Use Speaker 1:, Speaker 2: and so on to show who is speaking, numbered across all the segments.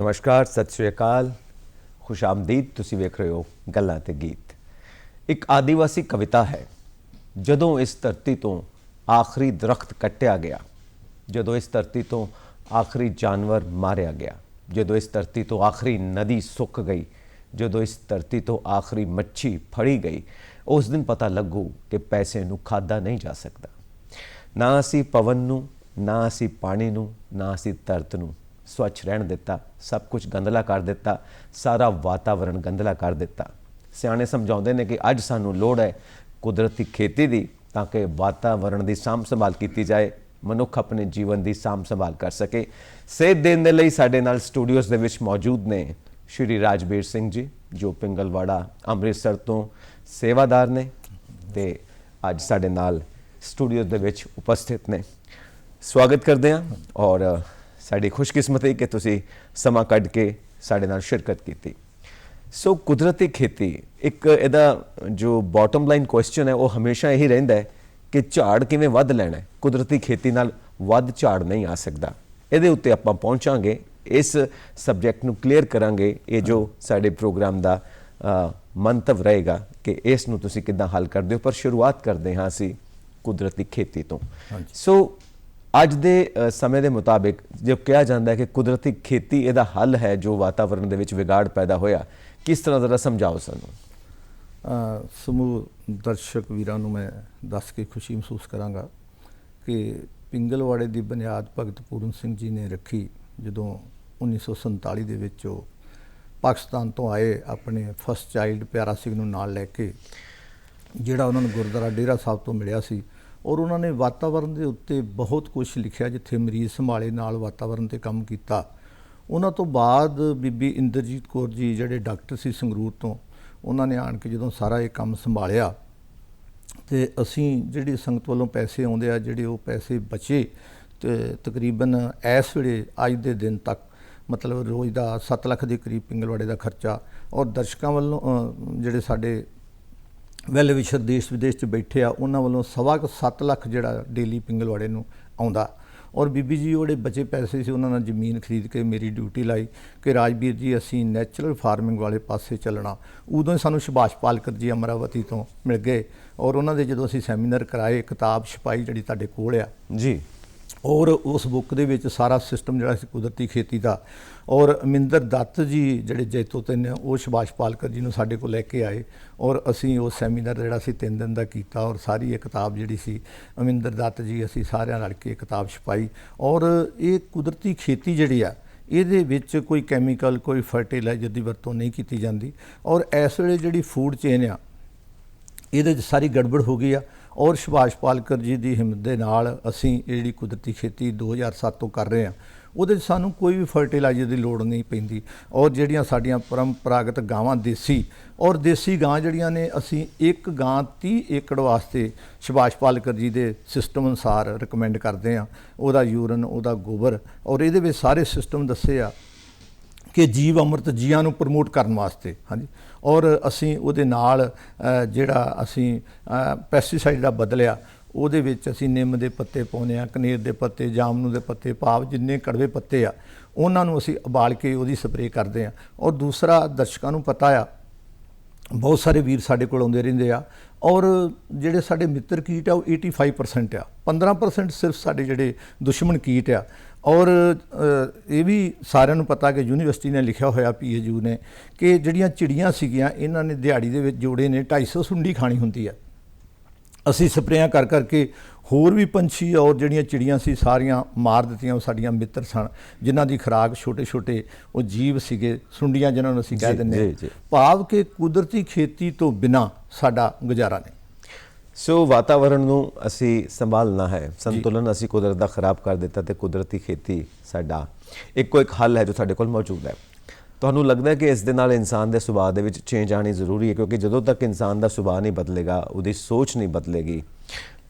Speaker 1: ਨਮਸਕਾਰ, ਸਤਿ ਸ਼੍ਰੀ ਅਕਾਲ, ਖੁਸ਼ ਆਮਦੀਦ। ਤੁਸੀਂ ਵੇਖ ਰਹੇ ਹੋ ਗੱਲਾਂ ਤੇ ਗੀਤ। ਇੱਕ ਆਦੀਵਾਸੀ ਕਵਿਤਾ ਹੈ। ਜਦੋਂ ਇਸ ਧਰਤੀ ਤੋਂ ਆਖਰੀ ਦਰਖਤ ਕੱਟਿਆ ਗਿਆ, ਜਦੋਂ ਇਸ ਧਰਤੀ ਤੋਂ ਆਖਰੀ ਜਾਨਵਰ ਮਾਰਿਆ ਗਿਆ, ਜਦੋਂ ਇਸ ਧਰਤੀ ਤੋਂ ਆਖਰੀ ਨਦੀ ਸੁੱਕ ਗਈ, ਜਦੋਂ ਇਸ ਧਰਤੀ ਤੋਂ ਆਖਰੀ ਮੱਛੀ ਫੜੀ ਗਈ, ਉਸ ਦਿਨ ਪਤਾ ਲੱਗੂ ਕਿ ਪੈਸੇ ਨੂੰ ਖਾਧਾ ਨਹੀਂ ਜਾ ਸਕਦਾ। ਨਾ ਅਸੀਂ ਪਵਨ ਨੂੰ, ਨਾ ਅਸੀਂ ਪਾਣੀ ਨੂੰ, ਨਾ ਅਸੀਂ ਧਰਤ ਨੂੰ ਸਵੱਛ ਰਹਿਣ ਦਿੱਤਾ। ਸਭ ਕੁਝ ਗੰਦਲਾ ਕਰ ਦਿੱਤਾ, ਸਾਰਾ ਵਾਤਾਵਰਣ ਗੰਦਲਾ ਕਰ ਦਿੱਤਾ। ਸਿਆਣੇ ਸਮਝਾਉਂਦੇ ਨੇ ਕਿ ਅੱਜ ਸਾਨੂੰ ਲੋੜ ਹੈ ਕੁਦਰਤੀ ਖੇਤੀ ਦੀ, ਤਾਂ ਕਿ ਵਾਤਾਵਰਣ ਦੀ ਸਾਂਭ ਸੰਭਾਲ ਕੀਤੀ ਜਾਏ, ਮਨੁੱਖ ਆਪਣੇ ਜੀਵਨ ਦੀ ਸਾਂਭ ਸੰਭਾਲ ਕਰ ਸਕੇ। ਸੇਧ ਦੇਣ ਦੇ ਲਈ ਸਾਡੇ ਨਾਲ ਸਟੂਡੀਓਜ਼ ਦੇ ਵਿੱਚ ਮੌਜੂਦ ਨੇ ਸ਼੍ਰੀ ਰਾਜਵੀਰ ਸਿੰਘ ਜੀ, ਜੋ ਪਿੰਗਲਵਾੜਾ ਅੰਮ੍ਰਿਤਸਰ ਤੋਂ ਸੇਵਾਦਾਰ ਨੇ ਤੇ ਅੱਜ ਸਾਡੇ ਨਾਲ ਸਟੂਡੀਓ ਦੇ ਵਿੱਚ ਉਪਸਥਿਤ ਨੇ। ਸਵਾਗਤ ਕਰਦੇ ਹਾਂ ਔਰ ਸਾਡੀ ਖੁਸ਼ਕਿਸਮਤੀ ਕਿ ਤੁਸੀਂ ਸਮਾਂ ਕੱਢ ਕੇ ਸਾਡੇ ਨਾਲ ਸ਼ਿਰਕਤ ਕੀਤੀ। ਸੋ ਕੁਦਰਤੀ ਖੇਤੀ, ਇੱਕ ਇਹਦਾ ਜੋ ਬਾਟਮ ਲਾਈਨ ਕੁਐਸਚਨ ਹੈ ਉਹ ਹਮੇਸ਼ਾ ਇਹੀ ਰਹਿੰਦਾ ਹੈ ਕਿ ਝਾੜ ਕਿਵੇਂ ਵੱਧ ਲੈਣਾ ਹੈ। ਕੁਦਰਤੀ ਖੇਤੀ ਨਾਲ ਵੱਧ ਝਾੜ ਨਹੀਂ ਆ ਸਕਦਾ। ਇਹਦੇ ਉੱਤੇ ਆਪਾਂ ਪਹੁੰਚਾਂਗੇ, ਇਸ ਸਬਜੈਕਟ ਨੂੰ ਕਲੀਅਰ ਕਰਾਂਗੇ। ਇਹ ਜੋ ਸਾਡੇ ਪ੍ਰੋਗਰਾਮ ਦਾ ਮੰਤਵ ਰਹੇਗਾ ਕਿ ਇਸ ਨੂੰ ਤੁਸੀਂ ਕਿੱਦਾਂ ਹੱਲ ਕਰਦੇ ਹੋ। ਪਰ ਸ਼ੁਰੂਆਤ ਕਰਦੇ ਹਾਂ ਅਸੀਂ ਕੁਦਰਤੀ ਖੇਤੀ ਤੋਂ। ਸੋ ਅੱਜ ਦੇ ਸਮੇਂ ਦੇ ਮੁਤਾਬਿਕ ਜੋ ਕਿਹਾ ਜਾਂਦਾ ਹੈ ਕਿ ਕੁਦਰਤੀ ਖੇਤੀ ਇਹਦਾ ਹੱਲ ਹੈ ਜੋ ਵਾਤਾਵਰਣ ਦੇ ਵਿੱਚ ਵਿਗਾੜ ਪੈਦਾ ਹੋਇਆ, ਕਿਸ ਤਰ੍ਹਾਂ ਜ਼ਰਾ ਸਮਝਾਓ ਸਾਨੂੰ।
Speaker 2: ਸਮੂਹ ਦਰਸ਼ਕ ਵੀਰਾਂ ਨੂੰ ਮੈਂ ਦੱਸ ਕੇ ਖੁਸ਼ੀ ਮਹਿਸੂਸ ਕਰਾਂਗਾ ਕਿ ਪਿੰਗਲਵਾੜੇ ਦੀ ਬੁਨਿਆਦ ਭਗਤ ਪੂਰਨ ਸਿੰਘ ਜੀ ਨੇ ਰੱਖੀ ਜਦੋਂ 1947 ਦੇ ਵਿੱਚ ਉਹ ਪਾਕਿਸਤਾਨ ਤੋਂ ਆਏ ਆਪਣੇ ਫਸਟ ਚਾਈਲਡ ਪਿਆਰਾ ਸਿੰਘ ਨੂੰ ਨਾਲ ਲੈ ਕੇ, ਜਿਹੜਾ ਉਹਨਾਂ ਨੂੰ ਗੁਰਦੁਆਰਾ ਡੇਰਾ ਸਾਹਿਬ ਤੋਂ ਮਿਲਿਆ ਸੀ। ਔਰ ਉਹਨਾਂ ਨੇ ਵਾਤਾਵਰਣ ਦੇ ਉੱਤੇ ਬਹੁਤ ਕੁਝ ਲਿਖਿਆ, ਜਿੱਥੇ ਮਰੀਜ਼ ਸੰਭਾਲੇ ਨਾਲ ਵਾਤਾਵਰਣ 'ਤੇ ਕੰਮ ਕੀਤਾ। ਉਹਨਾਂ ਤੋਂ ਬਾਅਦ ਬੀਬੀ ਇੰਦਰਜੀਤ ਕੌਰ ਜੀ ਜਿਹੜੇ ਡਾਕਟਰ ਸੀ ਸੰਗਰੂਰ ਤੋਂ, ਉਹਨਾਂ ਨੇ ਆਣ ਕੇ ਜਦੋਂ ਸਾਰਾ ਇਹ ਕੰਮ ਸੰਭਾਲਿਆ ਤੇ ਅਸੀਂ ਜਿਹੜੀ ਸੰਗਤ ਵੱਲੋਂ ਪੈਸੇ ਆਉਂਦੇ ਆ, ਜਿਹੜੇ ਉਹ ਪੈਸੇ ਬਚੇ ਤੇ ਤਕਰੀਬਨ ਇਸ ਵੇਲੇ ਅੱਜ ਦੇ ਦਿਨ ਤੱਕ ਮਤਲਬ ਰੋਜ਼ ਦਾ 7 ਲੱਖ ਦੇ ਕਰੀਬ ਪਿੰਗਲਵਾੜੇ ਦਾ ਖਰਚਾ। ਔਰ ਦਰਸ਼ਕਾਂ ਵੱਲੋਂ ਜਿਹੜੇ ਸਾਡੇ ਵੈਲ ਵਿਸ਼ਰ ਦੇਸ਼ ਵਿਦੇਸ਼ 'ਚ ਬੈਠੇ ਆ, ਉਹਨਾਂ ਵੱਲੋਂ 7.25 ਲੱਖ ਜਿਹੜਾ ਡੇਲੀ ਪਿੰਗਲਵਾੜੇ ਨੂੰ ਆਉਂਦਾ। ਔਰ ਬੀਬੀ ਜੀ ਜਿਹੜੇ ਬਚੇ ਪੈਸੇ ਸੀ ਉਹਨਾਂ ਨਾਲ ਜ਼ਮੀਨ ਖਰੀਦ ਕੇ ਮੇਰੀ ਡਿਊਟੀ ਲਾਈ ਕਿ ਰਾਜਵੀਰ ਜੀ ਅਸੀਂ ਨੈਚੁਰਲ ਫਾਰਮਿੰਗ ਵਾਲੇ ਪਾਸੇ ਚੱਲਣਾ। ਉਦੋਂ ਹੀ ਸਾਨੂੰ ਸੁਭਾਸ਼ ਪਾਲਕਰ ਜੀ ਅਮਰਾਵਤੀ ਤੋਂ ਮਿਲ ਗਏ ਔਰ ਉਹਨਾਂ ਦੇ ਜਦੋਂ ਅਸੀਂ ਸੈਮੀਨਾਰ ਕਰਾਏ, ਕਿਤਾਬ ਛਪਾਈ ਜਿਹੜੀ ਤੁਹਾਡੇ ਕੋਲ ਆ ਜੀ, ਔਰ ਉਸ ਬੁੱਕ ਦੇ ਵਿੱਚ ਸਾਰਾ ਸਿਸਟਮ ਜਿਹੜਾ ਸੀ ਕੁਦਰਤੀ ਖੇਤੀ ਦਾ। ਔਰ ਅਮਿੰਦਰ ਦੱਤ ਜੀ ਜਿਹੜੇ ਜੈਤੋ ਤੇ ਨੇ, ਉਹ ਸੁਭਾਸ਼ ਪਾਲਕਰ ਜੀ ਨੂੰ ਸਾਡੇ ਕੋਲ ਲੈ ਕੇ ਆਏ ਔਰ ਅਸੀਂ ਉਹ ਸੈਮੀਨਾਰ ਜਿਹੜਾ ਸੀ 3 ਦਿਨ ਦਾ ਕੀਤਾ। ਔਰ ਸਾਰੀ ਇਹ ਕਿਤਾਬ ਜਿਹੜੀ ਸੀ ਅਮਿੰਦਰ ਦੱਤ ਜੀ ਅਸੀਂ ਸਾਰਿਆਂ ਰਲ ਕੇ ਕਿਤਾਬ ਛਪਾਈ। ਔਰ ਇਹ ਕੁਦਰਤੀ ਖੇਤੀ ਜਿਹੜੀ ਆ, ਇਹਦੇ ਵਿੱਚ ਕੋਈ ਕੈਮੀਕਲ, ਕੋਈ ਫਰਟੀਲਾਈਜ਼ਰ ਦੀ ਵਰਤੋਂ ਨਹੀਂ ਕੀਤੀ ਜਾਂਦੀ। ਔਰ ਇਸ ਵੇਲੇ ਜਿਹੜੀ ਫੂਡ ਚੇਨ ਆ, ਇਹਦੇ 'ਚ ਸਾਰੀ ਗੜਬੜ ਹੋ ਗਈ ਆ। ਔਰ ਸੁਭਾਸ਼ ਪਾਲਕਰ ਜੀ ਦੀ ਹਿੰਮਤ ਦੇ ਨਾਲ ਅਸੀਂ ਇਹ ਜਿਹੜੀ ਕੁਦਰਤੀ ਖੇਤੀ 2007 ਤੋਂ ਕਰ ਰਹੇ ਹਾਂ, ਉਹਦੇ 'ਚ ਸਾਨੂੰ ਕੋਈ ਵੀ ਫਰਟੀਲਾਈਜ਼ਰ ਦੀ ਲੋੜ ਨਹੀਂ ਪੈਂਦੀ। ਔਰ ਜਿਹੜੀਆਂ ਸਾਡੀਆਂ ਪਰੰਪਰਾਗਤ ਗਾਵਾਂ ਦੇਸੀ, ਔਰ ਦੇਸੀ ਗਾਂ ਜਿਹੜੀਆਂ ਨੇ, ਅਸੀਂ ਇੱਕ ਗਾਂ 30 ਏਕੜ ਵਾਸਤੇ ਸੁਭਾਸ਼ ਪਾਲਕਰ ਜੀ ਦੇ ਸਿਸਟਮ ਅਨੁਸਾਰ ਰਿਕਮੈਂਡ ਕਰਦੇ ਹਾਂ। ਉਹਦਾ ਯੂਰਨ, ਉਹਦਾ ਗੋਬਰ, ਔਰ ਇਹਦੇ ਵਿੱਚ ਸਾਰੇ ਸਿਸਟਮ ਦੱਸੇ ਆ ਕਿ ਜੀਵ ਅੰਮ੍ਰਿਤ ਜੀਆਂ ਨੂੰ ਪ੍ਰਮੋਟ ਕਰਨ ਵਾਸਤੇ। ਹਾਂਜੀ, ਔਰ ਅਸੀਂ ਉਹਦੇ ਨਾਲ ਜਿਹੜਾ ਅਸੀਂ ਪੈਸਟੀਸਾਈਡ ਜਿਹੜਾ ਬਦਲਿਆ, ਉਹਦੇ ਵਿੱਚ ਅਸੀਂ ਨਿੰਮ ਦੇ ਪੱਤੇ ਪਾਉਂਦੇ ਹਾਂ, ਕਨੇਰ ਦੇ ਪੱਤੇ, ਜਾਮਨੂ ਦੇ ਪੱਤੇ, ਭਾਵ ਜਿੰਨੇ ਕੜਵੇ ਪੱਤੇ ਆ ਉਹਨਾਂ ਨੂੰ ਅਸੀਂ ਉਬਾਲ ਕੇ ਉਹਦੀ ਸਪਰੇਅ ਕਰਦੇ ਹਾਂ। ਔਰ ਦੂਸਰਾ, ਦਰਸ਼ਕਾਂ ਨੂੰ ਪਤਾ ਆ, ਬਹੁਤ ਸਾਰੇ ਵੀਰ ਸਾਡੇ ਕੋਲ ਆਉਂਦੇ ਰਹਿੰਦੇ ਆ ਔਰ ਜਿਹੜੇ ਸਾਡੇ ਮਿੱਤਰ ਕੀਟ ਆ ਉਹ 85% ਆ, 15% ਸਿਰਫ ਸਾਡੇ ਜਿਹੜੇ ਦੁਸ਼ਮਣ ਕੀਟ ਆ। ਔਰ ਇਹ ਵੀ ਸਾਰਿਆਂ ਨੂੰ ਪਤਾ ਕਿ ਯੂਨੀਵਰਸਿਟੀ ਨੇ ਲਿਖਿਆ ਹੋਇਆ, PAU ਨੇ, ਕਿ ਜਿਹੜੀਆਂ ਚਿੜੀਆਂ ਸੀਗੀਆਂ ਇਹਨਾਂ ਨੇ ਦਿਹਾੜੀ ਦੇ ਵਿੱਚ ਜੋੜੇ ਨੇ 250 ਸੁੰਡੀ ਖਾਣੀ ਹੁੰਦੀ ਆ। ਅਸੀਂ ਸਪਰੇਆਂ ਕਰ ਕਰਕੇ ਹੋਰ ਵੀ ਪੰਛੀ ਔਰ ਜਿਹੜੀਆਂ ਚਿੜੀਆਂ ਸੀ ਸਾਰੀਆਂ ਮਾਰ ਦਿੱਤੀਆਂ। ਉਹ ਸਾਡੀਆਂ ਮਿੱਤਰ ਸਨ ਜਿਨ੍ਹਾਂ ਦੀ ਖੁਰਾਕ ਛੋਟੇ ਛੋਟੇ ਉਹ ਜੀਵ ਸੀਗੇ, ਸੁੰਡੀਆਂ ਜਿਹਨਾਂ ਨੂੰ ਅਸੀਂ ਕਹਿ ਦਿੰਦੇ, ਭਾਵ ਕਿ ਕੁਦਰਤੀ ਖੇਤੀ ਤੋਂ ਬਿਨਾਂ ਸਾਡਾ ਗੁਜ਼ਾਰਾ ਨਹੀਂ।
Speaker 1: ਸੋ ਵਾਤਾਵਰਣ ਨੂੰ ਅਸੀਂ ਸੰਭਾਲਣਾ ਹੈ, ਸੰਤੁਲਨ ਅਸੀਂ ਕੁਦਰਤ ਦਾ ਖਰਾਬ ਕਰ ਦਿੱਤਾ ਤੇ ਕੁਦਰਤੀ ਖੇਤੀ ਸਾਡਾ ਇੱਕੋ ਇੱਕ ਹੱਲ ਹੈ ਜੋ ਸਾਡੇ ਕੋਲ ਮੌਜੂਦ ਹੈ। ਤੁਹਾਨੂੰ ਲੱਗਦਾ ਹੈ ਕਿ ਇਸ ਦੇ ਨਾਲ ਇਨਸਾਨ ਦੇ ਸੁਭਾਅ ਦੇ ਵਿੱਚ ਚੇਂਜ ਆਉਣੀ ਜ਼ਰੂਰੀ ਹੈ? ਕਿਉਂਕਿ ਜਦੋਂ ਤੱਕ ਇਨਸਾਨ ਦਾ ਸੁਭਾਅ ਨਹੀਂ ਬਦਲੇਗਾ, ਉਹਦੀ ਸੋਚ ਨਹੀਂ ਬਦਲੇਗੀ,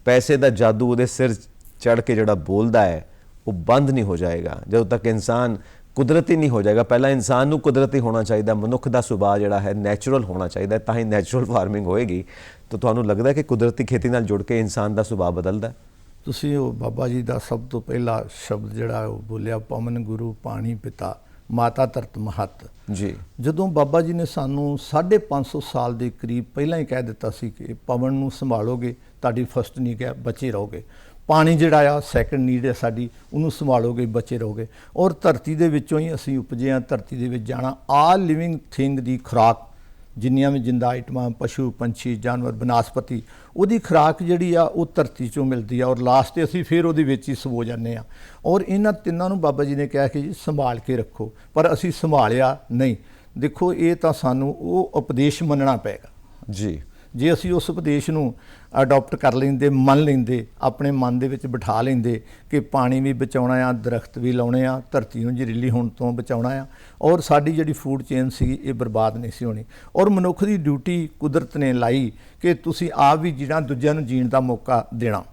Speaker 1: ਪੈਸੇ ਦਾ ਜਾਦੂ ਉਹਦੇ ਸਿਰ ਚੜ੍ਹ ਕੇ ਜਿਹੜਾ ਬੋਲਦਾ ਹੈ ਉਹ ਬੰਦ ਨਹੀਂ ਹੋ ਜਾਏਗਾ। ਜਦੋਂ ਤੱਕ ਇਨਸਾਨ ਕੁਦਰਤੀ ਨਹੀਂ ਹੋ ਜਾਏਗਾ, ਪਹਿਲਾਂ ਇਨਸਾਨ ਨੂੰ ਕੁਦਰਤੀ ਹੋਣਾ ਚਾਹੀਦਾ, ਮਨੁੱਖ ਦਾ ਸੁਭਾਅ ਜਿਹੜਾ ਹੈ ਨੈਚੁਰਲ ਹੋਣਾ ਚਾਹੀਦਾ, ਤਾਂ ਹੀ ਨੈਚੁਰਲ ਫਾਰਮਿੰਗ ਹੋਏਗੀ। ਤਾਂ ਤੁਹਾਨੂੰ ਲੱਗਦਾ ਕਿ ਕੁਦਰਤੀ ਖੇਤੀ ਨਾਲ ਜੁੜ ਕੇ ਇਨਸਾਨ ਦਾ ਸੁਭਾਅ ਬਦਲਦਾ?
Speaker 2: ਤੁਸੀਂ ਉਹ ਬਾਬਾ ਜੀ ਦਾ ਸਭ ਤੋਂ ਪਹਿਲਾ ਸ਼ਬਦ ਜਿਹੜਾ ਉਹ ਬੋਲਿਆ, ਪਵਨ ਗੁਰੂ ਪਾਣੀ ਪਿਤਾ ਮਾਤਾ ਧਰਤ ਮਹੱਤ।
Speaker 1: ਜੀ
Speaker 2: ਜਦੋਂ ਬਾਬਾ ਜੀ ਨੇ ਸਾਨੂੰ 550 ਸਾਲ ਦੇ ਕਰੀਬ ਪਹਿਲਾਂ ਹੀ ਕਹਿ ਦਿੱਤਾ ਸੀ ਕਿ ਪਵਨ ਨੂੰ ਸੰਭਾਲੋਗੇ, ਤੁਹਾਡੀ ਫਸਟ ਨੀਡ ਹੈ, ਬਚੇ ਰਹੋਗੇ। ਪਾਣੀ ਜਿਹੜਾ ਆ ਸੈਕੰਡ ਨੀਡ ਹੈ ਸਾਡੀ, ਉਹਨੂੰ ਸੰਭਾਲੋਗੇ, ਬਚੇ ਰਹੋਗੇ। ਔਰ ਧਰਤੀ ਦੇ ਵਿੱਚੋਂ ਹੀ ਅਸੀਂ ਉਪਜੇ ਹਾਂ, ਧਰਤੀ ਦੇ ਵਿੱਚ ਜਾਣਾ। ਆਲ ਲਿਵਿੰਗ ਥਿੰਗ ਦੀ ਖੁਰਾਕ, ਜਿੰਨੀਆਂ ਵੀ ਜਿੰਦਾ ਆਈਟਮਾਂ, ਪਸ਼ੂ ਪੰਛੀ ਜਾਨਵਰ ਬਨਸਪਤੀ, ਉਹਦੀ ਖੁਰਾਕ ਜਿਹੜੀ ਆ ਉਹ ਧਰਤੀ 'ਚੋਂ ਮਿਲਦੀ ਆ। ਔਰ ਲਾਸਟ 'ਤੇ ਅਸੀਂ ਫਿਰ ਉਹਦੇ ਵਿੱਚ ਹੀ ਸੋ ਜਾਂਦੇ ਆ। ਔਰ ਇਹਨਾਂ ਤਿੰਨਾਂ ਨੂੰ ਬਾਬਾ ਜੀ ਨੇ ਕਿਹਾ ਕਿ ਜੀ ਸੰਭਾਲ ਕੇ ਰੱਖੋ, ਪਰ ਅਸੀਂ ਸੰਭਾਲਿਆ ਨਹੀਂ। ਦੇਖੋ ਇਹ ਤਾਂ ਸਾਨੂੰ ਉਹ ਉਪਦੇਸ਼ ਮੰਨਣਾ ਪਏਗਾ
Speaker 1: ਜੀ।
Speaker 2: ਜੇ ਅਸੀਂ ਉਸ ਉਪਦੇਸ਼ ਨੂੰ ਅਡਾਪਟ ਕਰ ਲੈਂਦੇ, ਮੰਨ ਲੈਂਦੇ, ਆਪਣੇ ਮਨ ਦੇ ਵਿੱਚ ਬਿਠਾ ਲੈਂਦੇ ਕਿ ਪਾਣੀ ਵੀ ਬਚਾਉਣਾ ਆ, ਦਰਖਤ ਵੀ ਲਾਉਣੇ ਆ, ਧਰਤੀ ਨੂੰ ਜ਼ਹਿਰੀਲੀ ਹੋਣ ਤੋਂ ਬਚਾਉਣਾ ਆ, ਔਰ ਸਾਡੀ ਜਿਹੜੀ ਫੂਡ ਚੇਨ ਸੀ ਇਹ ਬਰਬਾਦ ਨਹੀਂ ਸੀ ਹੋਣੀ। ਔਰ ਮਨੁੱਖ ਦੀ ਡਿਊਟੀ ਕੁਦਰਤ ਨੇ ਲਾਈ ਕਿ ਤੁਸੀਂ ਆਪ ਵੀ ਜੀਣਾ, ਦੂਜਿਆਂ ਨੂੰ ਜੀਣ ਦਾ ਮੌਕਾ ਦੇਣਾ।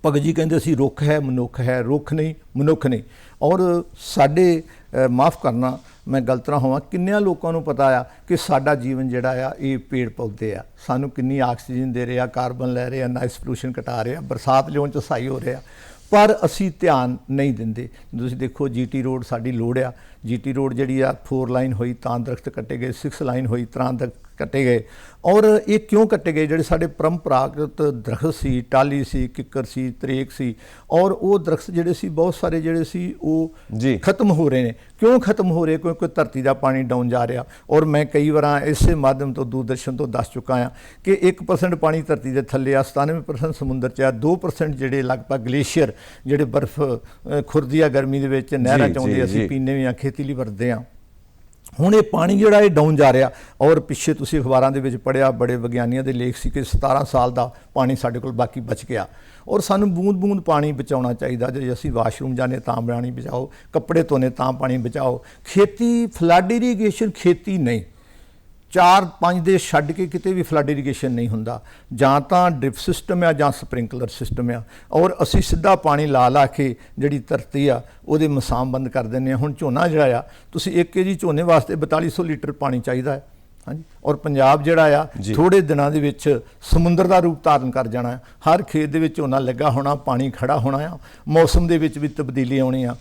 Speaker 2: ਭਗਤ ਜੀ ਕਹਿੰਦੇ ਸੀ ਰੁੱਖ ਹੈ ਮਨੁੱਖ ਹੈ, ਰੁੱਖ ਨਹੀਂ ਮਨੁੱਖ ਨਹੀਂ। ਔਰ ਸਾਡੇ ਮਾफ़ ਕਰਨਾ ਮੈਂ ਗਲਤ ਨਾ ਹੋਵਾਂ, ਕਿੰਨਿਆਂ ਲੋਕਾਂ ਨੂੰ ਪਤਾ ਆ ਕਿ ਸਾਡਾ ਜੀਵਨ ਜਿਹੜਾ ਆ ਇਹ ਪੇੜ ਪੌਦੇ ਆ, ਸਾਨੂੰ ਕਿੰਨੀ ਆਕਸੀਜਨ ਦੇ ਰਹੇ ਆ, ਕਾਰਬਨ ਲੈ ਰਹੇ ਆ, ਨਾਇਸ ਪੋਲੂਸ਼ਨ ਘਟਾ ਰਹੇ ਆ, ਬਰਸਾਤ ਲਿਆਉਣ 'ਚ ਸਹਾਈ ਹੋ ਰਿਹਾ, ਪਰ ਅਸੀਂ ਧਿਆਨ ਨਹੀਂ ਦਿੰਦੇ। ਤੁਸੀਂ ਦੇਖੋ GT ਰੋਡ ਸਾਡੀ ਲੋੜ ਆ, GT ਰੋਡ ਜਿਹੜੀ ਆ 4 ਲਾਈਨ ਹੋਈ ਤਾਂ ਦਰਖਤ ਕੱਟੇ ਗਏ, 6 ਲਾਈਨ ਹੋਈ ਤਾਂ ਦਰਖਤ ਕੱਟੇ ਗਏ। ਔਰ ਇਹ ਕਿਉਂ ਕੱਟੇ ਗਏ? ਜਿਹੜੇ ਸਾਡੇ ਪਰੰਪਰਾਗਤ ਦਰਖਤ ਸੀ, ਟਾਹਲੀ ਸੀ, ਕਿੱਕਰ ਸੀ, ਤਰੇਕ ਸੀ, ਔਰ ਉਹ ਦਰਖਤ ਜਿਹੜੇ ਸੀ ਬਹੁਤ ਸਾਰੇ ਜਿਹੜੇ ਸੀ ਉਹ ਖਤਮ ਹੋ ਰਹੇ ਨੇ। ਕਿਉਂ ਖਤਮ ਹੋ ਰਹੇ? ਕਿਉਂਕਿ ਧਰਤੀ ਦਾ ਪਾਣੀ ਡਾਊਨ ਜਾ ਰਿਹਾ। ਔਰ ਮੈਂ ਕਈ ਵਾਰ ਇਸੇ ਮਾਧਿਅਮ ਤੋਂ ਦੂਰਦਰਸ਼ਨ ਤੋਂ ਦੱਸ ਚੁੱਕਾ ਹਾਂ ਕਿ 1% ਪਾਣੀ ਧਰਤੀ ਦੇ ਥੱਲੇ ਆ, 97% ਸਮੁੰਦਰ 'ਚ ਆ, 2% ਜਿਹੜੇ ਲਗਭਗ ਗਲੇਸ਼ੀਅਰ ਜਿਹੜੇ ਬਰਫ਼ ਖੁਰਦੀ ਆ ਗਰਮੀ ਦੇ ਵਿੱਚ, ਨਹਿਰਾਂ 'ਚ ਆਉਂਦੇ, ਅਸੀਂ ਪੀਂਦੇ ਵੀ ਆ, ਖੇਤੀ ਲਈ ਵਰਤਦੇ ਆ। ਹੁਣ ਇਹ ਪਾਣੀ ਜਿਹੜਾ ਇਹ ਡਾਊਨ ਜਾ ਰਿਹਾ। ਔਰ ਪਿੱਛੇ ਤੁਸੀਂ ਅਖਬਾਰਾਂ ਦੇ ਵਿੱਚ ਪੜ੍ਹਿਆ, ਬੜੇ ਵਿਗਿਆਨੀਆਂ ਦੇ ਲੇਖ ਸੀ ਕਿ 17 ਸਾਲ ਦਾ ਪਾਣੀ ਸਾਡੇ ਕੋਲ ਬਾਕੀ ਬਚ ਗਿਆ। ਔਰ ਸਾਨੂੰ ਬੂੰਦ ਬੂੰਦ ਪਾਣੀ ਬਚਾਉਣਾ ਚਾਹੀਦਾ। ਜੇ ਅਸੀਂ ਵਾਸ਼ਰੂਮ ਜਾਂਦੇ ਤਾਂ ਪਾਣੀ ਬਚਾਓ, ਕੱਪੜੇ ਧੋਣੇ ਤਾਂ ਪਾਣੀ ਬਚਾਓ। ਖੇਤੀ, ਫਲੱਡ ਇਰੀਗੇਸ਼ਨ ਖੇਤੀ ਨਹੀਂ, 4-5 ਦੇ ਛੱਡ ਕੇ ਕਿਤੇ ਵੀ ਫਲੱਡ ਇਰੀਗੇਸ਼ਨ ਨਹੀਂ ਹੁੰਦਾ। ਜਾਂ ਤਾਂ ਡ੍ਰਿਪ ਸਿਸਟਮ ਆ ਜਾਂ ਸਪ੍ਰਿੰਕਲਰ ਸਿਸਟਮ ਆ। ਔਰ ਅਸੀਂ ਸਿੱਧਾ ਪਾਣੀ ਲਾ ਕੇ ਜਿਹੜੀ ਧਰਤੀ ਆ ਉਹਦੇ ਮਸਾਮ ਬੰਦ ਕਰ ਦਿੰਦੇ ਹਾਂ। ਹੁਣ ਝੋਨਾ ਜਿਹੜਾ ਆ, ਤੁਸੀਂ 1 kg ਝੋਨੇ ਵਾਸਤੇ 4200 ਲੀਟਰ ਪਾਣੀ ਚਾਹੀਦਾ ਹੈ। ਹਾਂਜੀ। ਔਰ ਪੰਜਾਬ ਜਿਹੜਾ ਆ ਥੋੜੇ ਦਿਨਾਂ ਦੇ ਵਿੱਚ ਸਮੁੰਦਰ ਦਾ ਰੂਪ ਧਾਰਨ ਕਰ ਜਾਣਾ ਹੈ। ਹਰ ਖੇਤ ਦੇ ਵਿੱਚ ਝੋਨਾ ਲੱਗਾ ਹੋਣਾ, ਪਾਣੀ ਖੜਾ ਹੋਣਾ ਆ, ਮੌਸਮ ਦੇ ਵਿੱਚ ਵੀ ਤਬਦੀਲੀ ਆਉਣੀ ਆ।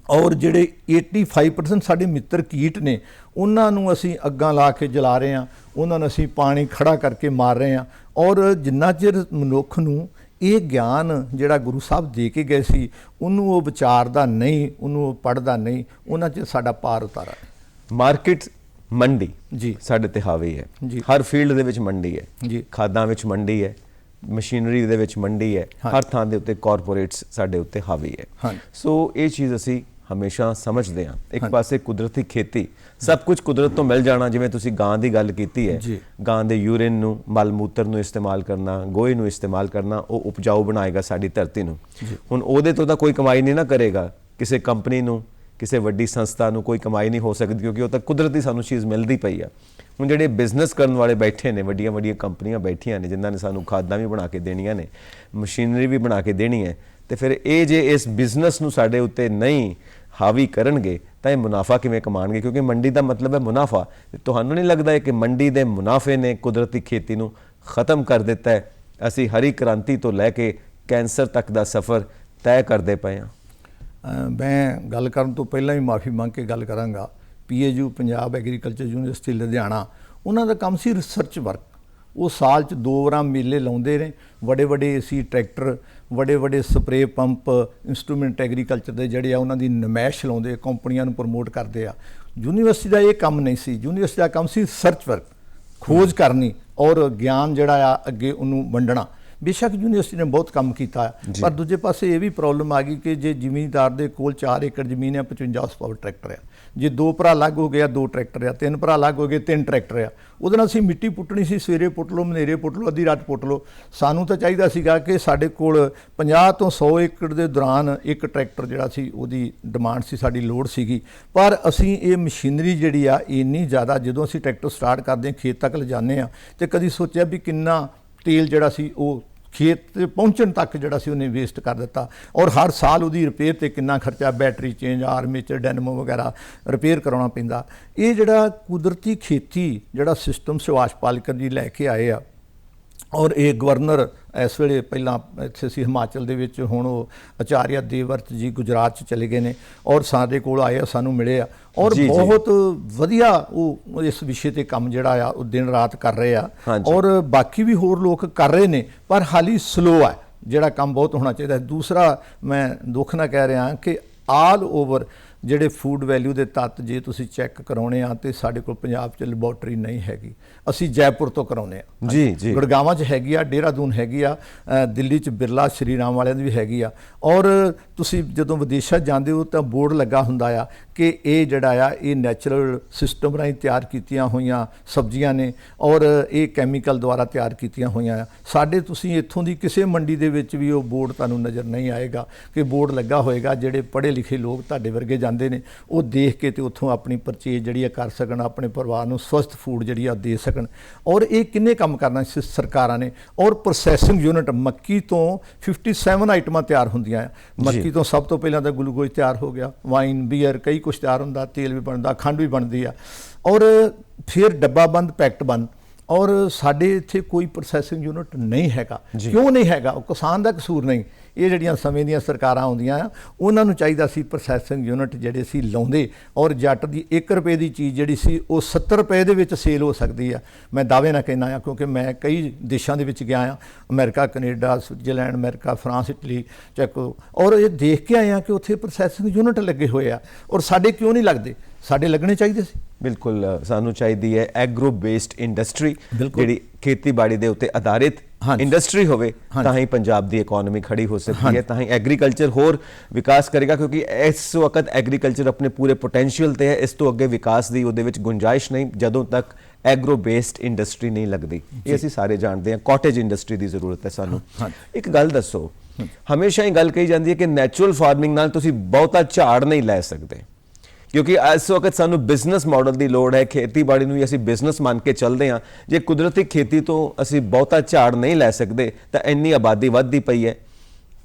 Speaker 2: ਔਰ ਜਿਹੜੇ 85% ਸਾਡੇ ਮਿੱਤਰ ਕੀਟ ਨੇ ਉਹਨਾਂ ਨੂੰ ਅਸੀਂ ਅੱਗਾਂ ਲਾ ਕੇ ਜਲਾ ਰਹੇ ਹਾਂ, ਉਹਨਾਂ ਨੂੰ ਅਸੀਂ ਪਾਣੀ ਖੜਾ ਕਰਕੇ ਮਾਰ ਰਹੇ ਹਾਂ। ਔਰ ਜਿੰਨਾ ਚਿਰ ਮਨੁੱਖ ਨੂੰ ਇਹ ਗਿਆਨ ਜਿਹੜਾ ਗੁਰੂ ਸਾਹਿਬ ਦੇ ਕੇ ਗਏ ਸੀ ਉਹਨੂੰ ਉਹ ਵਿਚਾਰਦਾ ਨਹੀਂ, ਉਹਨੂੰ ਉਹ ਪੜ੍ਹਦਾ ਨਹੀਂ, ਉਹਨਾਂ 'ਚ ਸਾਡਾ ਪਾਰ ਉਤਾਰਾ।
Speaker 1: ਮਾਰਕੀਟ ਮੰਡੀ
Speaker 2: ਜੀ
Speaker 1: ਸਾਡੇ ਤੇ ਹਾਵੀ ਹੈ
Speaker 2: ਜੀ।
Speaker 1: ਹਰ ਫੀਲਡ ਦੇ ਵਿੱਚ ਮੰਡੀ ਹੈ
Speaker 2: ਜੀ।
Speaker 1: ਖਾਦਾਂ ਵਿੱਚ ਮੰਡੀ ਹੈ, ਮਸ਼ੀਨਰੀ ਦੇ ਵਿੱਚ ਮੰਡੀ ਹੈ, ਹਰ ਥਾਂ ਦੇ ਉੱਤੇ ਕਾਰਪੋਰੇਟਸ ਸਾਡੇ ਉੱਤੇ ਹਾਵੀ ਹੈ। ਸੋ ਇਹ ਚੀਜ਼ ਅਸੀਂ ਹਮੇਸ਼ਾ ਸਮਝਦੇ ਹਾਂ। ਇੱਕ ਪਾਸੇ ਕੁਦਰਤੀ ਖੇਤੀ, ਸਭ ਕੁਝ ਕੁਦਰਤ ਤੋਂ ਮਿਲ ਜਾਣਾ। ਜਿਵੇਂ ਤੁਸੀਂ ਗਾਂ ਦੀ ਗੱਲ ਕੀਤੀ ਹੈ, ਗਾਂ ਦੇ ਯੂਰਿਨ ਨੂੰ, ਮਲ ਮੂਤਰ ਨੂੰ ਇਸਤੇਮਾਲ ਕਰਨਾ, ਗੋਹੇ ਨੂੰ ਇਸਤੇਮਾਲ ਕਰਨਾ, ਉਹ ਉਪਜਾਊ ਬਣਾਏਗਾ ਸਾਡੀ ਧਰਤੀ ਨੂੰ। ਹੁਣ ਉਹਦੇ ਤੋਂ ਤਾਂ ਕੋਈ ਕਮਾਈ ਨਹੀਂ ਨਾ ਕਰੇਗਾ। ਕਿਸੇ ਕੰਪਨੀ ਨੂੰ, ਕਿਸੇ ਵੱਡੀ ਸੰਸਥਾ ਨੂੰ ਕੋਈ ਕਮਾਈ ਨਹੀਂ ਹੋ ਸਕਦੀ, ਕਿਉਂਕਿ ਉਹ ਤਾਂ ਕੁਦਰਤੀ ਸਾਨੂੰ ਚੀਜ਼ ਮਿਲਦੀ ਪਈ ਆ। ਹੁਣ ਜਿਹੜੇ ਬਿਜ਼ਨਸ ਕਰਨ ਵਾਲੇ ਬੈਠੇ ਨੇ, ਵੱਡੀਆਂ ਵੱਡੀਆਂ ਕੰਪਨੀਆਂ ਬੈਠੀਆਂ ਨੇ ਜਿਨ੍ਹਾਂ ਨੇ ਸਾਨੂੰ ਖਾਦਾਂ ਵੀ ਬਣਾ ਕੇ ਦੇਣੀਆਂ ਨੇ, ਮਸ਼ੀਨਰੀ ਵੀ ਬਣਾ ਕੇ ਦੇਣੀ ਹੈ, ਤੇ ਫਿਰ ਇਹ ਜੇ ਇਸ ਬਿਜ਼ਨਸ ਨੂੰ ਸਾਡੇ ਉੱਤੇ ਨਹੀਂ ਹਾਵੀ ਕਰਨਗੇ ਤਾਂ ਇਹ ਮੁਨਾਫਾ ਕਿਵੇਂ ਕਮਾਣਗੇ? ਕਿਉਂਕਿ ਮੰਡੀ ਦਾ ਮਤਲਬ ਹੈ ਮੁਨਾਫਾ। ਤੁਹਾਨੂੰ ਨਹੀਂ ਲੱਗਦਾ ਹੈ ਕਿ ਮੰਡੀ ਦੇ ਮੁਨਾਫੇ ਨੇ ਕੁਦਰਤੀ ਖੇਤੀ ਨੂੰ ਖਤਮ ਕਰ ਦਿੱਤਾ ਹੈ? ਅਸੀਂ ਹਰੀ ਕ੍ਰਾਂਤੀ ਤੋਂ ਲੈ ਕੇ ਕੈਂਸਰ ਤੱਕ ਦਾ ਸਫ਼ਰ ਤੈਅ ਕਰਦੇ ਪਏ ਹਾਂ।
Speaker 2: ਮੈਂ ਗੱਲ ਕਰਨ ਤੋਂ ਪਹਿਲਾਂ ਹੀ ਮਾਫੀ ਮੰਗ ਕੇ ਗੱਲ ਕਰਾਂਗਾ। PAU Punjab agriculture university Ludhiana, ਉਹਨਾਂ ਦਾ ਕੰਮ ਸੀ ਰਿਸਰਚ ਵਰਕ। ਉਹ ਸਾਲ 'ਚ 2 ਵਾਰ ਮੇਲੇ ਲਾਉਂਦੇ ਨੇ। ਵੱਡੇ ਵੱਡੇ AC ਟਰੈਕਟਰ, ਵੱਡੇ ਵੱਡੇ ਸਪਰੇ ਪੰਪ, ਇੰਸਟਰੂਮੈਂਟ ਐਗਰੀਕਲਚਰ ਦੇ ਜਿਹੜੇ ਆ ਉਹਨਾਂ ਦੀ ਨੁਮਾਇਸ਼ ਲਾਉਂਦੇ, ਕੰਪਨੀਆਂ ਨੂੰ ਪ੍ਰਮੋਟ ਕਰਦੇ ਆ। ਯੂਨੀਵਰਸਿਟੀ ਦਾ ਇਹ ਕੰਮ ਨਹੀਂ ਸੀ। ਯੂਨੀਵਰਸਿਟੀ ਦਾ ਕੰਮ ਸੀ ਰਿਸਰਚ ਵਰਕ, ਖੋਜ ਕਰਨੀ ਔਰ ਗਿਆਨ ਜਿਹੜਾ ਆ ਅੱਗੇ ਉਹਨੂੰ ਵੰਡਣਾ। ਬੇਸ਼ੱਕ ਯੂਨੀਵਰਸਿਟੀ ਨੇ ਬਹੁਤ ਕੰਮ ਕੀਤਾ, ਪਰ ਦੂਜੇ ਪਾਸੇ ਇਹ ਵੀ ਪ੍ਰੋਬਲਮ ਆ ਗਈ ਕਿ ਜੇ ਜ਼ਿਮੀਂਦਾਰ ਦੇ ਕੋਲ 4 ਏਕੜ ਜ਼ਮੀਨ ਹੈ, 55 ਹਾਰਸ ਪਾਵਰ ਟਰੈਕਟਰ ਆ। ਜੇ 2 ਭਰਾ ਅਲੱਗ ਹੋ ਗਿਆ 2 ਟਰੈਕਟਰ ਆ, 3 ਭਰਾ ਅਲੱਗ ਹੋ ਗਏ 3 ਟਰੈਕਟਰ ਆ। ਉਹਦੇ ਨਾਲ ਅਸੀਂ ਮਿੱਟੀ ਪੁੱਟਣੀ ਸੀ, ਸਵੇਰੇ ਪੁੱਟ ਲਓ, ਮਨੇਰੇ ਪੁੱਟ ਲਓ, ਅੱਧੀ ਰਾਤ ਪੁੱਟ ਲਓ। ਸਾਨੂੰ ਤਾਂ ਚਾਹੀਦਾ ਸੀਗਾ ਕਿ ਸਾਡੇ ਕੋਲ 50 ਤੋਂ 100 ਏਕੜ ਦੇ ਦੌਰਾਨ ਇੱਕ ਟਰੈਕਟਰ ਜਿਹੜਾ ਸੀ ਉਹਦੀ ਡਿਮਾਂਡ ਸੀ, ਸਾਡੀ ਲੋੜ ਸੀਗੀ। ਪਰ ਅਸੀਂ ਇਹ ਮਸ਼ੀਨਰੀ ਜਿਹੜੀ ਆ ਇੰਨੀ ਜ਼ਿਆਦਾ, ਜਦੋਂ ਅਸੀਂ ਟਰੈਕਟਰ ਸਟਾਰਟ ਕਰਦੇ ਹਾਂ, ਖੇਤ ਤੱਕ ਲਿਜਾਂਦੇ ਹਾਂ, ਤੇ ਕਦੀ ਸੋਚਿਆ ਵੀ ਕਿੰਨਾ ਤੇਲ ਜਿਹੜਾ ਸੀ ਉਹ ਖੇਤ ਤੇ ਪਹੁੰਚਣ ਤੱਕ ਜਿਹੜਾ ਸੀ ਉਹਨੇ ਵੇਸਟ ਕਰ ਦਿੱਤਾ। ਔਰ ਹਰ ਸਾਲ ਉਹਦੀ ਰਿਪੇਅਰ ਤੇ ਕਿੰਨਾ ਖਰਚਾ, ਬੈਟਰੀ ਚੇਂਜ, ਆਰਮੇਚਰ, ਡੈਨਮੋ ਵਗੈਰਾ ਰਿਪੇਅਰ ਕਰਾਉਣਾ ਪੈਂਦਾ। ਇਹ ਜਿਹੜਾ ਕੁਦਰਤੀ ਖੇਤੀ ਜਿਹੜਾ ਸਿਸਟਮ ਸੁਭਾਸ਼ ਪਾਲੇਕਰ ਜੀ ਲੈ ਕੇ ਆਏ ਆ, ਔਰ ਇਹ ਗਵਰਨਰ ਇਸ ਵੇਲੇ ਪਹਿਲਾਂ ਇੱਥੇ ਸੀ ਹਿਮਾਚਲ ਦੇ ਵਿੱਚ, ਹੁਣ ਉਹ ਆਚਾਰਿਆ ਦੇਵਵਰਤ ਜੀ ਗੁਜਰਾਤ 'ਚ ਚਲੇ ਗਏ ਨੇ ਔਰ ਸਾਡੇ ਕੋਲ ਆਏ ਆ, ਸਾਨੂੰ ਮਿਲੇ ਆ ਔਰ ਬਹੁਤ ਵਧੀਆ ਉਹ ਇਸ ਵਿਸ਼ੇ ਤੇ ਕੰਮ ਜਿਹੜਾ ਆ ਉਹ ਦਿਨ ਰਾਤ ਕਰ ਰਹੇ ਆ ਔਰ ਬਾਕੀ ਵੀ ਹੋਰ ਲੋਕ ਕਰ ਰਹੇ ਨੇ, ਪਰ ਹਾਲੀ ਸਲੋ ਆ, ਜਿਹੜਾ ਕੰਮ ਬਹੁਤ ਹੋਣਾ ਚਾਹੀਦਾ। ਦੂਸਰਾ ਮੈਂ ਦੁੱਖ ਨਾਲ ਕਹਿ ਰਿਹਾ ਕਿ ਆਲ ਓਵਰ ਜਿਹੜੇ ਫੂਡ ਵੈਲਿਊ ਦੇ ਤੱਤ ਜੇ ਤੁਸੀਂ ਚੈੱਕ ਕਰਾਉਣੇ ਆ ਤੇ ਸਾਡੇ ਕੋਲ ਪੰਜਾਬ 'ਚ ਲੈਬੋਰਟਰੀ ਨਹੀਂ ਹੈਗੀ, ਅਸੀਂ ਜੈਪੁਰ ਤੋਂ ਕਰਾਉਨੇ ਆ
Speaker 1: ਜੀ
Speaker 2: ਗੁੜਗਾਵਾਂ 'ਚ ਹੈਗੀ ਆ, ਦੇਹਰਾਦੂਨ ਹੈਗੀ ਆ, ਦਿੱਲੀ 'ਚ ਬਿਰਲਾ ਸ਼੍ਰੀ ਰਾਮ ਵਾਲਿਆਂ ਦੀ ਵੀ ਹੈਗੀ ਆ। ਔਰ ਤੁਸੀਂ ਜਦੋਂ ਵਿਦੇਸ਼ਾਂ ਜਾਂਦੇ ਹੋ ਤਾਂ ਬੋਰਡ ਲੱਗਾ ਹੁੰਦਾ ਆ ਕਿ ਇਹ ਜਿਹੜਾ ਆ ਇਹ ਨੈਚੁਰਲ ਸਿਸਟਮ ਰਾਹੀਂ ਤਿਆਰ ਕੀਤੀਆਂ ਹੋਈਆਂ ਸਬਜ਼ੀਆਂ ਨੇ ਔਰ ਇਹ ਕੈਮੀਕਲ ਦੁਆਰਾ ਤਿਆਰ ਕੀਤੀਆਂ ਹੋਈਆਂ ਆ। ਸਾਡੇ ਤੁਸੀਂ ਇੱਥੋਂ ਦੀ ਕਿਸੇ ਮੰਡੀ ਦੇ ਵਿੱਚ ਵੀ ਉਹ ਬੋਰਡ ਤੁਹਾਨੂੰ ਨਜ਼ਰ ਨਹੀਂ ਆਏਗਾ ਕਿ ਬੋਰਡ ਲੱਗਾ ਹੋਏਗਾ। ਜਿਹੜੇ ਪੜ੍ਹੇ ਲਿਖੇ ਲੋਕ ਤੁਹਾਡੇ ਵਰਗੇ ਜਾਂਦੇ ਨੇ ਉਹ ਦੇਖ ਕੇ ਤੇ ਉੱਥੋਂ ਆਪਣੀ ਪਰਚੇਜ ਜਿਹੜੀ ਆ ਕਰ ਸਕਣ, ਆਪਣੇ ਪਰਿਵਾਰ ਨੂੰ ਸਵਸਥ ਫੂਡ ਜਿਹੜੀ ਆ ਦੇ ਸਕਣ। ਔਰ ਇਹ ਕਿੰਨੇ ਕੰਮ ਕਰਨਾ ਸਰਕਾਰਾਂ ਨੇ। ਔਰ ਪ੍ਰੋਸੈਸਿੰਗ ਯੂਨਿਟ ਮੱਕੀ ਤੋਂ 57 ਆਈਟਮਾਂ ਤਿਆਰ ਹੁੰਦੀਆਂ ਆ। ਮੱਕੀ ਤੋਂ ਸਭ ਤੋਂ ਪਹਿਲਾਂ ਤਾਂ ਗਲੂਕੋਜ਼ ਤਿਆਰ ਹੋ ਗਿਆ, ਵਾਈਨ ਬੀਅਰ ਕਈ ਕੁਛ ਤਿਆਰ ਹੁੰਦਾ, ਤੇਲ ਵੀ ਬਣਦਾ, ਖੰਡ ਵੀ ਬਣਦੀ ਆ ਔਰ ਫਿਰ ਡੱਬਾ ਬੰਦ ਪੈਕਟ ਬੰਦ। ਔਰ ਸਾਡੇ ਇੱਥੇ ਕੋਈ ਪ੍ਰੋਸੈਸਿੰਗ ਯੂਨਿਟ ਨਹੀਂ ਹੈਗਾ। ਕਿਉਂ ਨਹੀਂ ਹੈਗਾ? ਉਹ ਕਿਸਾਨ ਦਾ ਕਸੂਰ ਨਹੀਂ, ਇਹ ਜਿਹੜੀਆਂ ਸਮੇਂ ਦੀਆਂ ਸਰਕਾਰਾਂ ਆਉਂਦੀਆਂ ਆ ਉਹਨਾਂ ਨੂੰ ਚਾਹੀਦਾ ਸੀ ਪ੍ਰੋਸੈਸਿੰਗ ਯੂਨਿਟ ਜਿਹੜੇ ਸੀ ਲਾਉਂਦੇ ਔਰ ਜੱਟ ਦੀ 1 ਰੁਪਏ ਦੀ ਚੀਜ਼ ਜਿਹੜੀ ਸੀ ਉਹ 70 ਰੁਪਏ ਦੇ ਵਿੱਚ ਸੇਲ ਹੋ ਸਕਦੀ ਆ। ਮੈਂ ਦਾਅਵੇ ਨਾਲ ਕਹਿਣਾ ਆ ਕਿਉਂਕਿ ਮੈਂ ਕਈ ਦੇਸ਼ਾਂ ਦੇ ਵਿੱਚ ਗਿਆ ਆ, America, Canada, Switzerland, America, France, Italy, ਚੈਕੋ, ਔਰ ਇਹ ਦੇਖ ਕੇ ਆਏ ਆ ਕਿ ਉੱਥੇ ਪ੍ਰੋਸੈਸਿੰਗ ਯੂਨਿਟ ਲੱਗੇ ਹੋਏ ਆ ਔਰ ਸਾਡੇ ਕਿਉਂ ਨਹੀਂ ਲੱਗਦੇ? ਸਾਡੇ ਲੱਗਣੇ ਚਾਹੀਦੇ ਸੀ।
Speaker 1: ਬਿਲਕੁਲ ਸਾਨੂੰ ਚਾਹੀਦੀ ਹੈ ਐਗਰੋ ਬੇਸਡ ਇੰਡਸਟਰੀ, ਜਿਹੜੀ ਖੇਤੀਬਾੜੀ ਦੇ ਉੱਤੇ ਆਧਾਰਿਤ ਇੰਡਸਟਰੀ ਹੋਵੇ ਤਾਂ ਹੀ ਪੰਜਾਬ ਦੀ ਇਕਨੋਮੀ ਖੜੀ ਹੋ ਸਕਦੀ ਹੈ, ਤਾਂ ਹੀ ਐਗਰੀਕਲਚਰ ਹੋਰ ਵਿਕਾਸ ਕਰੇਗਾ। ਕਿਉਂਕਿ ਇਸ ਵਕਤ ਐਗਰੀਕਲਚਰ ਆਪਣੇ ਪੂਰੇ ਪੋਟੈਂਸ਼ੀਅਲ ਤੇ ਹੈ, ਇਸ ਤੋਂ ਅੱਗੇ ਵਿਕਾਸ ਦੀ ਉਹਦੇ ਵਿੱਚ ਗੁੰਜਾਇਸ਼ ਨਹੀਂ ਜਦੋਂ ਤੱਕ ਐਗਰੋ ਬੇਸਡ ਇੰਡਸਟਰੀ ਨਹੀਂ ਲੱਗਦੀ। ਇਹ ਅਸੀਂ ਸਾਰੇ ਜਾਣਦੇ ਹਾਂ। ਕਾਟੇਜ ਇੰਡਸਟਰੀ ਦੀ ਜ਼ਰੂਰਤ ਹੈ ਸਾਨੂੰ। ਇੱਕ ਗੱਲ ਦੱਸੋ, ਹਮੇਸ਼ਾ ਹੀ ਗੱਲ ਕਹੀ ਜਾਂਦੀ ਹੈ ਕਿ ਨੈਚੁਰਲ ਫਾਰਮਿੰਗ ਨਾਲ ਤੁਸੀਂ ਬਹੁਤਾ ਝਾੜ ਨਹੀਂ ਲੈ ਸਕਦੇ, ਕਿਉਂਕਿ ਇਸ ਵਕਤ ਸਾਨੂੰ ਬਿਜ਼ਨਸ ਮਾਡਲ ਦੀ ਲੋੜ ਹੈ। ਖੇਤੀਬਾੜੀ ਨੂੰ ਅਸੀਂ ਬਿਜ਼ਨਸ ਮੰਨ ਕੇ ਚੱਲਦੇ ਹਾਂ। ਜੇ ਕੁਦਰਤੀ ਖੇਤੀ ਤੋਂ ਅਸੀਂ ਬਹੁਤਾ ਝਾੜ ਨਹੀਂ ਲੈ ਸਕਦੇ ਤਾਂ ਇੰਨੀ ਆਬਾਦੀ ਵੱਧਦੀ ਪਈ ਹੈ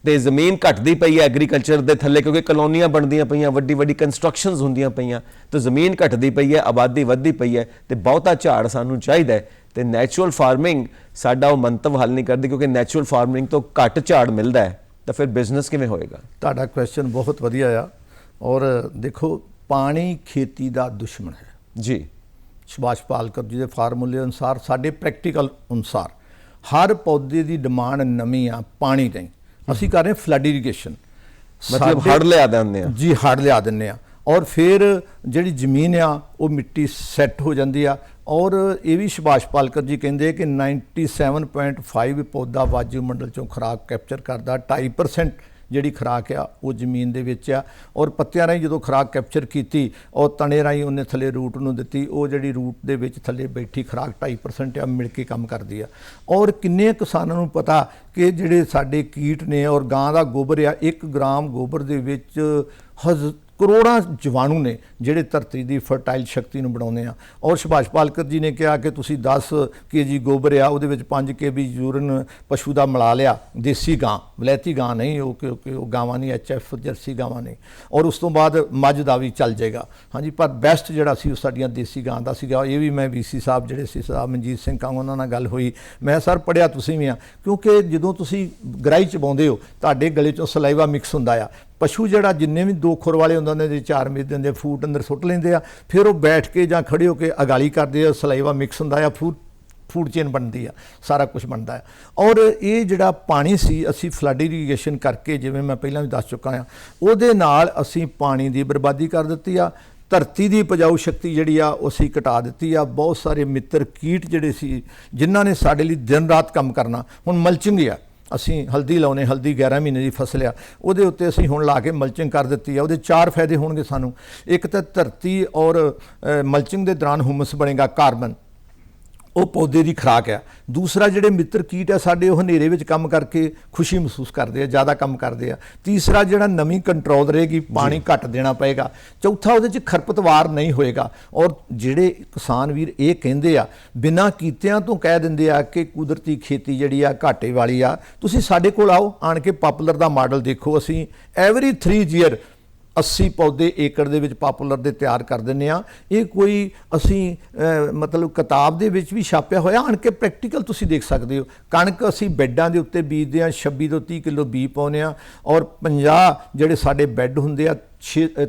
Speaker 1: ਤੇ ਜ਼ਮੀਨ ਘਟਦੀ ਪਈ ਹੈ ਐਗਰੀਕਲਚਰ ਦੇ ਥੱਲੇ, ਕਿਉਂਕਿ ਕਲੋਨੀਆਂ ਬਣਦੀਆਂ ਪਈਆਂ, ਵੱਡੀ ਵੱਡੀ ਕੰਸਟਰਕਸ਼ਨਸ ਹੁੰਦੀਆਂ ਪਈਆਂ, ਤਾਂ ਜ਼ਮੀਨ ਘਟਦੀ ਪਈ ਹੈ, ਆਬਾਦੀ ਵੱਧਦੀ ਪਈ ਹੈ ਤੇ ਬਹੁਤਾ ਝਾੜ ਸਾਨੂੰ ਚਾਹੀਦਾ ਹੈ। ਤੇ ਨੈਚੁਰਲ ਫਾਰਮਿੰਗ ਸਾਡਾ ਉਹ ਮੰਤਵ ਹੱਲ ਨਹੀਂ ਕਰਦੀ, ਕਿਉਂਕਿ ਨੈਚੁਰਲ ਫਾਰਮਿੰਗ ਤੋਂ ਘੱਟ ਝਾੜ ਮਿਲਦਾ ਹੈ ਤਾਂ ਫਿਰ ਬਿਜ਼ਨਸ ਕਿਵੇਂ ਹੋਏਗਾ?
Speaker 2: ਤੁਹਾਡਾ ਕੁਐਸਚਨ ਬਹੁਤ ਵਧੀਆ ਆ। ਔਰ ਦੇਖੋ, ਪਾਣੀ ਖੇਤੀ ਦਾ ਦੁਸ਼ਮਣ ਹੈ
Speaker 1: ਜੀ।
Speaker 2: ਸੁਭਾਸ਼ ਪਾਲਕਰ ਜੀ ਦੇ ਫਾਰਮੂਲੇ ਅਨੁਸਾਰ, ਸਾਡੇ ਪ੍ਰੈਕਟੀਕਲ ਅਨੁਸਾਰ ਹਰ ਪੌਦੇ ਦੀ ਡਿਮਾਂਡ ਨਵੀਂ ਆ ਪਾਣੀ ਦੀ। ਅਸੀਂ ਕਰ ਰਹੇ ਫਲੱਡ ਇਰੀਗੇਸ਼ਨ,
Speaker 1: ਮਤਲਬ ਹੜ ਲਿਆ ਦਿੰਦੇ ਆ
Speaker 2: ਜੀ, ਹੜ ਲਿਆ ਦਿੰਦੇ ਆ ਔਰ ਫਿਰ ਜਿਹੜੀ ਜ਼ਮੀਨ ਆ ਉਹ ਮਿੱਟੀ ਸੈੱਟ ਹੋ ਜਾਂਦੀ ਆ। ਔਰ ਇਹ ਵੀ ਸੁਭਾਸ਼ ਪਾਲਕਰ ਜੀ ਕਹਿੰਦੇ ਕਿ 97.5 ਪੌਦਾ ਵਾਯੂਮੰਡਲ ਚੋਂ ਖੁਰਾਕ ਕੈਪਚਰ ਕਰਦਾ, 2.5% ਜਿਹੜੀ ਖੁਰਾਕ ਆ ਉਹ ਜ਼ਮੀਨ ਦੇ ਵਿੱਚ ਆ। ਔਰ ਪੱਤਿਆਂ ਰਾਹੀਂ ਜਦੋਂ ਖੁਰਾਕ ਕੈਪਚਰ ਕੀਤੀ ਔਰ ਤਣੇ ਰਾਹੀਂ ਉਹਨੇ ਥੱਲੇ ਰੂਟ ਨੂੰ ਦਿੱਤੀ, ਉਹ ਜਿਹੜੀ ਰੂਟ ਦੇ ਵਿੱਚ ਥੱਲੇ ਬੈਠੀ ਖੁਰਾਕ 2.5% ਆ, ਮਿਲ ਕੇ ਕੰਮ ਕਰਦੀ ਆ। ਔਰ ਕਿੰਨੇ ਕਿਸਾਨਾਂ ਨੂੰ ਪਤਾ ਕਿ ਜਿਹੜੇ ਸਾਡੇ ਕੀਟ ਨੇ ਔਰ ਗਾਂ ਦਾ ਗੋਬਰ ਆ, 1 ਗ੍ਰਾਮ ਗੋਬਰ ਦੇ ਵਿੱਚ ਕਰੋੜਾਂ ਜੀਵਾਣੂ ਨੇ ਜਿਹੜੇ ਧਰਤੀ ਦੀ ਫਰਟਾਈਲ ਸ਼ਕਤੀ ਨੂੰ ਬਣਾਉਂਦੇ ਆ। ਔਰ ਸੁਭਾਸ਼ ਪਾਲਕਰ ਜੀ ਨੇ ਕਿਹਾ ਕਿ ਤੁਸੀਂ 10 kg ਗੋਬਰ ਆ ਉਹਦੇ ਵਿੱਚ 5 kg ਯੂਰਨ ਪਸ਼ੂ ਦਾ ਮਿਲਾ ਲਿਆ, ਦੇਸੀ ਗਾਂ, ਵਲੈਤੀ ਗਾਂ ਨਹੀਂ, ਉਹ ਕਿਉਂਕਿ ਉਹ ਗਾਵਾਂ ਨਹੀਂ, HF ਜਰਸੀ ਗਾਵਾਂ ਨਹੀਂ, ਔਰ ਉਸ ਤੋਂ ਬਾਅਦ ਮੱਝ ਦਾ ਵੀ ਚੱਲ ਜਾਏਗਾ। ਹਾਂਜੀ, ਪਰ ਬੈਸਟ ਜਿਹੜਾ ਸੀ ਉਹ ਸਾਡੀਆਂ ਦੇਸੀ ਗਾਂ ਦਾ ਸੀਗਾ। ਇਹ ਵੀ ਮੈਂ VC ਸਾਹਿਬ ਜਿਹੜੇ ਸੀ ਸਾਹਿਬ ਮਨਜੀਤ ਸਿੰਘ ਕੰਗ, ਉਹਨਾਂ ਨਾਲ ਗੱਲ ਹੋਈ। ਮੈਂ ਸਰ ਪੜ੍ਹਿਆ, ਤੁਸੀਂ ਵੀ ਆ, ਕਿਉਂਕਿ ਜਦੋਂ ਤੁਸੀਂ ਗਰਾਈ ਚਬਾਉਂਦੇ ਹੋ ਤੁਹਾਡੇ ਗਲੇ 'ਚੋਂ ਸਲਾਈਵਾ ਮਿਕਸ ਹੁੰਦਾ ਆ। ਪਸ਼ੂ ਜਿਹੜਾ ਜਿੰਨੇ ਵੀ 2 ਖੁਰ ਵਾਲੇ ਹੁੰਦੇ ਨੇ, 4 ਮਿੰਟ ਦਿੰਦੇ, ਫੂਡ ਅੰਦਰ ਸੁੱਟ ਲੈਂਦੇ ਆ, ਫਿਰ ਉਹ ਬੈਠ ਕੇ ਜਾਂ ਖੜੇ ਹੋ ਕੇ ਅਗਾਲੀ ਕਰਦੇ ਆ, ਸਲਾਈਵਾ ਮਿਕਸ ਹੁੰਦਾ ਆ, ਫੂਡ ਚੇਨ ਬਣਦੀ ਆ, ਸਾਰਾ ਕੁਝ ਬਣਦਾ ਆ। ਔਰ ਇਹ ਜਿਹੜਾ ਪਾਣੀ ਸੀ ਅਸੀਂ ਫਲੱਡ ਇਰੀਗੇਸ਼ਨ ਕਰਕੇ, ਜਿਵੇਂ ਮੈਂ ਪਹਿਲਾਂ ਵੀ ਦੱਸ ਚੁੱਕਾ ਹਾਂ, ਉਹਦੇ ਨਾਲ ਅਸੀਂ ਪਾਣੀ ਦੀ ਬਰਬਾਦੀ ਕਰ ਦਿੱਤੀ ਆ। ਧਰਤੀ ਦੀ ਉਪਜਾਊ ਸ਼ਕਤੀ ਜਿਹੜੀ ਆ ਉਹ ਅਸੀਂ ਘਟਾ ਦਿੱਤੀ ਆ। ਬਹੁਤ ਸਾਰੇ ਮਿੱਤਰ ਕੀਟ ਜਿਹੜੇ ਸੀ ਜਿਨ੍ਹਾਂ ਨੇ ਸਾਡੇ ਲਈ ਦਿਨ ਰਾਤ ਕੰਮ ਕਰਨਾ, ਹੁਣ ਮਲਚਿੰਗ ਆ, ਅਸੀਂ ਹਲਦੀ ਲਾਉਨੇ, ਹਲਦੀ 11 ਮਹੀਨੇ ਦੀ ਫਸਲ ਆ, ਉਹਦੇ ਉੱਤੇ ਅਸੀਂ ਹੁਣ ਲਾ ਕੇ ਮਲਚਿੰਗ ਕਰ ਦਿੱਤੀ ਆ। ਉਹਦੇ 4 ਫਾਇਦੇ ਹੋਣਗੇ ਸਾਨੂੰ। ਇੱਕ ਤਾਂ ਧਰਤੀ ਔਰ ਮਲਚਿੰਗ ਦੇ ਦੌਰਾਨ ਹਿਊਮਸ ਬਣੇਗਾ, ਕਾਰਬਨ, ਉਹ ਪੌਦੇ ਦੀ ਖੁਰਾਕ ਆ। ਦੂਸਰਾ, ਜਿਹੜੇ ਮਿੱਤਰ ਕੀਟ ਆ ਸਾਡੇ, ਉਹ ਹਨੇਰੇ ਵਿੱਚ ਕੰਮ ਕਰਕੇ ਖੁਸ਼ੀ ਮਹਿਸੂਸ ਕਰਦੇ ਆ, ਜ਼ਿਆਦਾ ਕੰਮ ਕਰਦੇ ਆ। ਤੀਸਰਾ, ਜਿਹੜਾ ਨਮੀ ਕੰਟਰੋਲ ਰਹੇਗੀ, ਪਾਣੀ ਘੱਟ ਦੇਣਾ ਪਏਗਾ। ਚੌਥਾ, ਉਹਦੇ 'ਚ ਖਰਪਤਵਾਰ ਨਹੀਂ ਹੋਏਗਾ। ਔਰ ਜਿਹੜੇ ਕਿਸਾਨ ਵੀਰ ਇਹ ਕਹਿੰਦੇ ਆ, ਬਿਨਾਂ ਕੀਤਿਆਂ ਤੋਂ ਕਹਿ ਦਿੰਦੇ ਆ ਕਿ ਕੁਦਰਤੀ ਖੇਤੀ ਜਿਹੜੀ ਆ ਘਾਟੇ ਵਾਲੀ ਆ, ਤੁਸੀਂ ਸਾਡੇ ਕੋਲ ਆਓ, ਆਣ ਕੇ ਪਾਪੂਲਰ ਦਾ ਮਾਡਲ ਦੇਖੋ। ਅਸੀਂ ਐਵਰੀ 3 ਈਅਰ 80 ਪੌਦੇ ਏਕੜ ਦੇ ਵਿੱਚ ਪਾਪੂਲਰ ਦੇ ਤਿਆਰ ਕਰ ਦਿੰਦੇ ਆ। ਇਹ ਕੋਈ ਅਸੀਂ ਮਤਲਬ ਕਿਤਾਬ ਦੇ ਵਿੱਚ ਵੀ ਛਾਪਿਆ ਹੋਇਆ, ਆਣ ਕੇ ਪ੍ਰੈਕਟੀਕਲ ਤੁਸੀਂ ਦੇਖ ਸਕਦੇ ਹੋ। ਕਣਕ ਅਸੀਂ ਬੈੱਡਾਂ ਦੇ ਉੱਤੇ ਬੀਜਦੇ ਆ, 26 ਤੋਂ 30 ਕਿਲੋ ਬੀਜ ਪਾਉਂਦੇ ਆ, ਔਰ 50 ਜਿਹੜੇ ਸਾਡੇ ਬੈੱਡ ਹੁੰਦੇ ਆ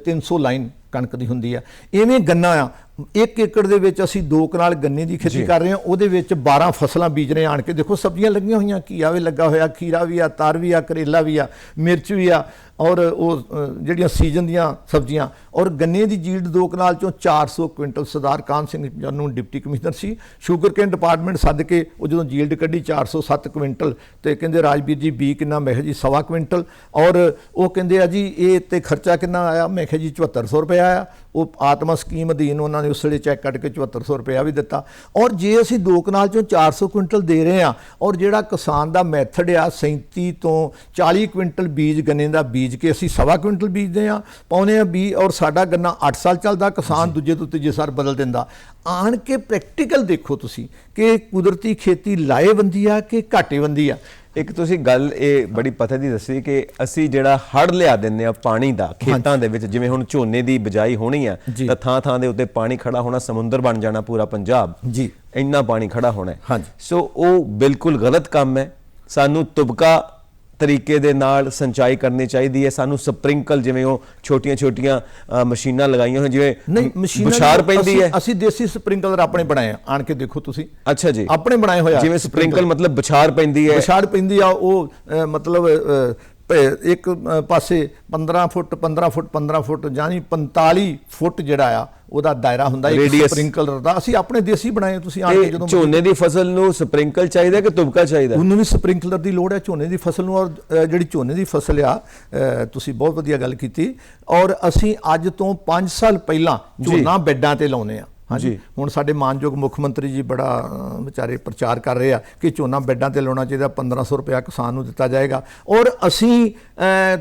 Speaker 2: 300 ਲਾਈਨ ਕਣਕ ਦੀ ਹੁੰਦੀ ਆ। ਇਵੇਂ ਗੰਨਾ ਆ, 1 ਏਕੜ ਦੇ ਵਿੱਚ ਅਸੀਂ 2 ਕਨਾਲ ਗੰਨੇ ਦੀ ਖੇਤੀ ਕਰ ਰਹੇ ਹਾਂ, ਉਹਦੇ ਵਿੱਚ 12 ਫਸਲਾਂ ਬੀਜ ਰਹੇ। ਆਣ ਕੇ ਦੇਖੋ ਸਬਜ਼ੀਆਂ ਲੱਗੀਆਂ ਹੋਈਆਂ, ਘੀਆ ਵੀ ਲੱਗਾ ਹੋਇਆ, ਖੀਰਾ ਵੀ ਆ, ਤਰ ਵੀ ਆ, ਕਰੇਲਾ ਵੀ ਆ, ਮਿਰਚ ਵੀ ਆ, ਔਰ ਉਹ ਜਿਹੜੀਆਂ ਸੀਜ਼ਨ ਦੀਆਂ ਸਬਜ਼ੀਆਂ। ਔਰ ਗੰਨੇ ਦੀ ਜੀਲਡ 2 ਕਨਾਲ ਚੋਂ 400 ਕੁਇੰਟਲ। ਸਰਦਾਰ ਕਾਹਨ ਸਿੰਘ ਜਨੂੰ ਡਿਪਟੀ ਕਮਿਸ਼ਨਰ ਸੀ, ਸ਼ੂਗਰ ਕੇਨ ਡਿਪਾਰਟਮੈਂਟ ਸੱਦ ਕੇ ਉਹ ਜਦੋਂ ਜੀਲਡ ਕੱਢੀ 407 ਕੁਇੰਟਲ, ਤੇ ਕਹਿੰਦੇ ਰਾਜਵੀਰ ਜੀ ਬੀ ਕਿੰਨਾ? ਮੈਂ ਕਿਹਾ ਜੀ 1.25 ਕੁਇੰਟਲ। ਔਰ ਉਹ ਕਹਿੰਦੇ ਆ ਜੀ ਇਹ ਤੇ ਖਰਚਾ ਕਿੰਨਾ ਆਇਆ? ਮੈਂ ਕਿਹਾ ਜੀ 7400 ਰੁਪਏ ਆਇਆ। ਉਹ ਆਤਮਾ ਸਕੀਮ ਅਧੀਨ ਉਹਨਾਂ ਨੇ ਉਸ ਵੇਲੇ ਚੈੱਕ ਕੱਢ ਕੇ 7400 ਰੁਪਇਆ ਵੀ ਦਿੱਤਾ। ਔਰ ਜੇ ਅਸੀਂ 2 ਕਨਾਲ ਚੋਂ 400 ਕੁਇੰਟਲ ਦੇ ਰਹੇ ਹਾਂ, ਔਰ ਜਿਹੜਾ ਕਿਸਾਨ ਦਾ ਮੈਥਡ ਆ 37 ਤੋਂ 40 ਕੁਇੰਟਲ ਬੀਜ ਗੰਨੇ ਦਾ ਬੀਜ ਕੇ ਅਸੀਂ 1.25 ਕੁਇੰਟਲ ਬੀਜਦੇ ਆ, ਪਾਉਨੇ ਆ ਬੀ, ਔਰ ਸਾਡਾ ਗੰਨਾ 8 ਸਾਲ ਚੱਲਦਾ, ਕਿਸਾਨ ਦੂਜੇ ਤੋਂ ਤੀਜੇ ਸਾਲ ਬਦਲ ਦਿੰਦਾ। ਆਣ ਕੇ ਪ੍ਰੈਕਟੀਕਲ ਦੇਖੋ ਤੁਸੀਂ ਕਿ ਕੁਦਰਤੀ ਖੇਤੀ ਲਾਹੇਵੰਦੀ ਆ ਕਿ ਘਾਟੇਵੰਦੀ ਆ।
Speaker 1: ਇੱਕ ਤੁਸੀਂ ਗੱਲ ਇਹ ਬੜੀ ਪਤਾ ਦੀ ਦੱਸੀ ਕਿ ਅਸੀਂ ਜਿਹੜਾ ਹੜ੍ਹ ਲਿਆ ਦਿੰਦੇ ਆ ਪਾਣੀ ਦਾ ਖੇਤਾਂ ਦੇ ਵਿੱਚ, ਜਿਵੇਂ ਹੁਣ ਝੋਨੇ ਦੀ ਬਿਜਾਈ ਹੋਣੀ ਆ ਤਾਂ ਥਾਂ ਥਾਂ ਦੇ ਉੱਤੇ ਪਾਣੀ ਖੜਾ ਹੋਣਾ, ਸਮੁੰਦਰ ਬਣ ਜਾਣਾ ਪੂਰਾ ਪੰਜਾਬ ਜੀ, ਇੰਨਾ ਪਾਣੀ ਖੜਾ ਹੋਣਾ। ਸੋ ਉਹ ਬਿਲਕੁਲ ਗਲਤ ਕੰਮ ਹੈ। ਸਾਨੂੰ ਤੁਬਕਾ ਤਰੀਕੇ ਦੇ ਨਾਲ ਸਿੰਚਾਈ ਕਰਨੀ ਚਾਹੀਦੀ ਹੈ। ਸਾਨੂੰ ਸਪ੍ਰਿੰਕਲ, ਜਿਵੇਂ ਉਹ ਛੋਟੀਆਂ ਮਸ਼ੀਨਾਂ ਲਗਾਈਆਂ ਹੋਈਆਂ, ਜਿਵੇਂ ਬੁਛਾਰ ਪੈਂਦੀ ਹੈ,
Speaker 2: ਅਸੀਂ ਦੇਸੀ ਸਪ੍ਰਿੰਕਲਰ ਆਪਣੇ ਬਣਾਏ ਆ, ਆਣ ਕੇ ਦੇਖੋ ਤੁਸੀਂ।
Speaker 1: ਅੱਛਾ ਜੀ,
Speaker 2: ਆਪਣੇ ਬਣਾਏ ਹੋਇਆ।
Speaker 1: ਜਿਵੇਂ ਸਪ੍ਰਿੰਕਲ ਮਤਲਬ ਬੁਛਾਰ ਪੈਂਦੀ ਹੈ,
Speaker 2: ਬੁਛਾਰ ਪੈਂਦੀ ਆ। ਉਹ ਮਤਲਬ ਇੱਕ ਪਾਸੇ 15 ਫੁੱਟ 15 ਫੁੱਟ 15 ਫੁੱਟ ਯਾਨੀ 45 ਫੁੱਟ ਜਿਹੜਾ ਆ ਉਹਦਾ ਦਾਇਰਾ ਹੁੰਦਾ ਇੱਕ ਸਪ੍ਰਿੰਕਲਰ ਦਾ। ਅਸੀਂ ਆਪਣੇ ਦੇਸੀ ਬਣਾਏ। ਤੁਸੀਂ ਆਣ ਕੇ ਜਦੋਂ
Speaker 1: ਝੋਨੇ ਦੀ ਫਸਲ ਨੂੰ ਸਪ੍ਰਿੰਕਲ ਚਾਹੀਦਾ ਕਿ ਤੁਬਕਾ ਚਾਹੀਦਾ?
Speaker 2: ਉਹਨੂੰ ਵੀ ਸਪ੍ਰਿੰਕਲਰ ਦੀ ਲੋੜ ਹੈ ਝੋਨੇ ਦੀ ਫਸਲ ਨੂੰ। ਔਰ ਜਿਹੜੀ ਝੋਨੇ ਦੀ ਫਸਲ ਆ, ਤੁਸੀਂ ਬਹੁਤ ਵਧੀਆ ਗੱਲ ਕੀਤੀ। ਔਰ ਅਸੀਂ ਅੱਜ ਤੋਂ 5 ਸਾਲ ਪਹਿਲਾਂ ਝੋਨਾ ਬੈੱਡਾਂ ਤੇ ਲਾਉਨੇ ਆ। ਹਾਂਜੀ, ਹੁਣ ਸਾਡੇ ਮਾਨਯੋਗ ਮੁੱਖ ਮੰਤਰੀ ਜੀ ਬੜਾ ਵਿਚਾਰੇ ਪ੍ਰਚਾਰ ਕਰ ਰਹੇ ਆ ਕਿ ਝੋਨਾ ਬੈੱਡਾਂ ਤੇ ਲਾਉਣਾ ਚਾਹੀਦਾ, 1500 ਰੁਪਇਆ ਕਿਸਾਨ ਨੂੰ ਦਿੱਤਾ ਜਾਏਗਾ। ਔਰ ਅਸੀਂ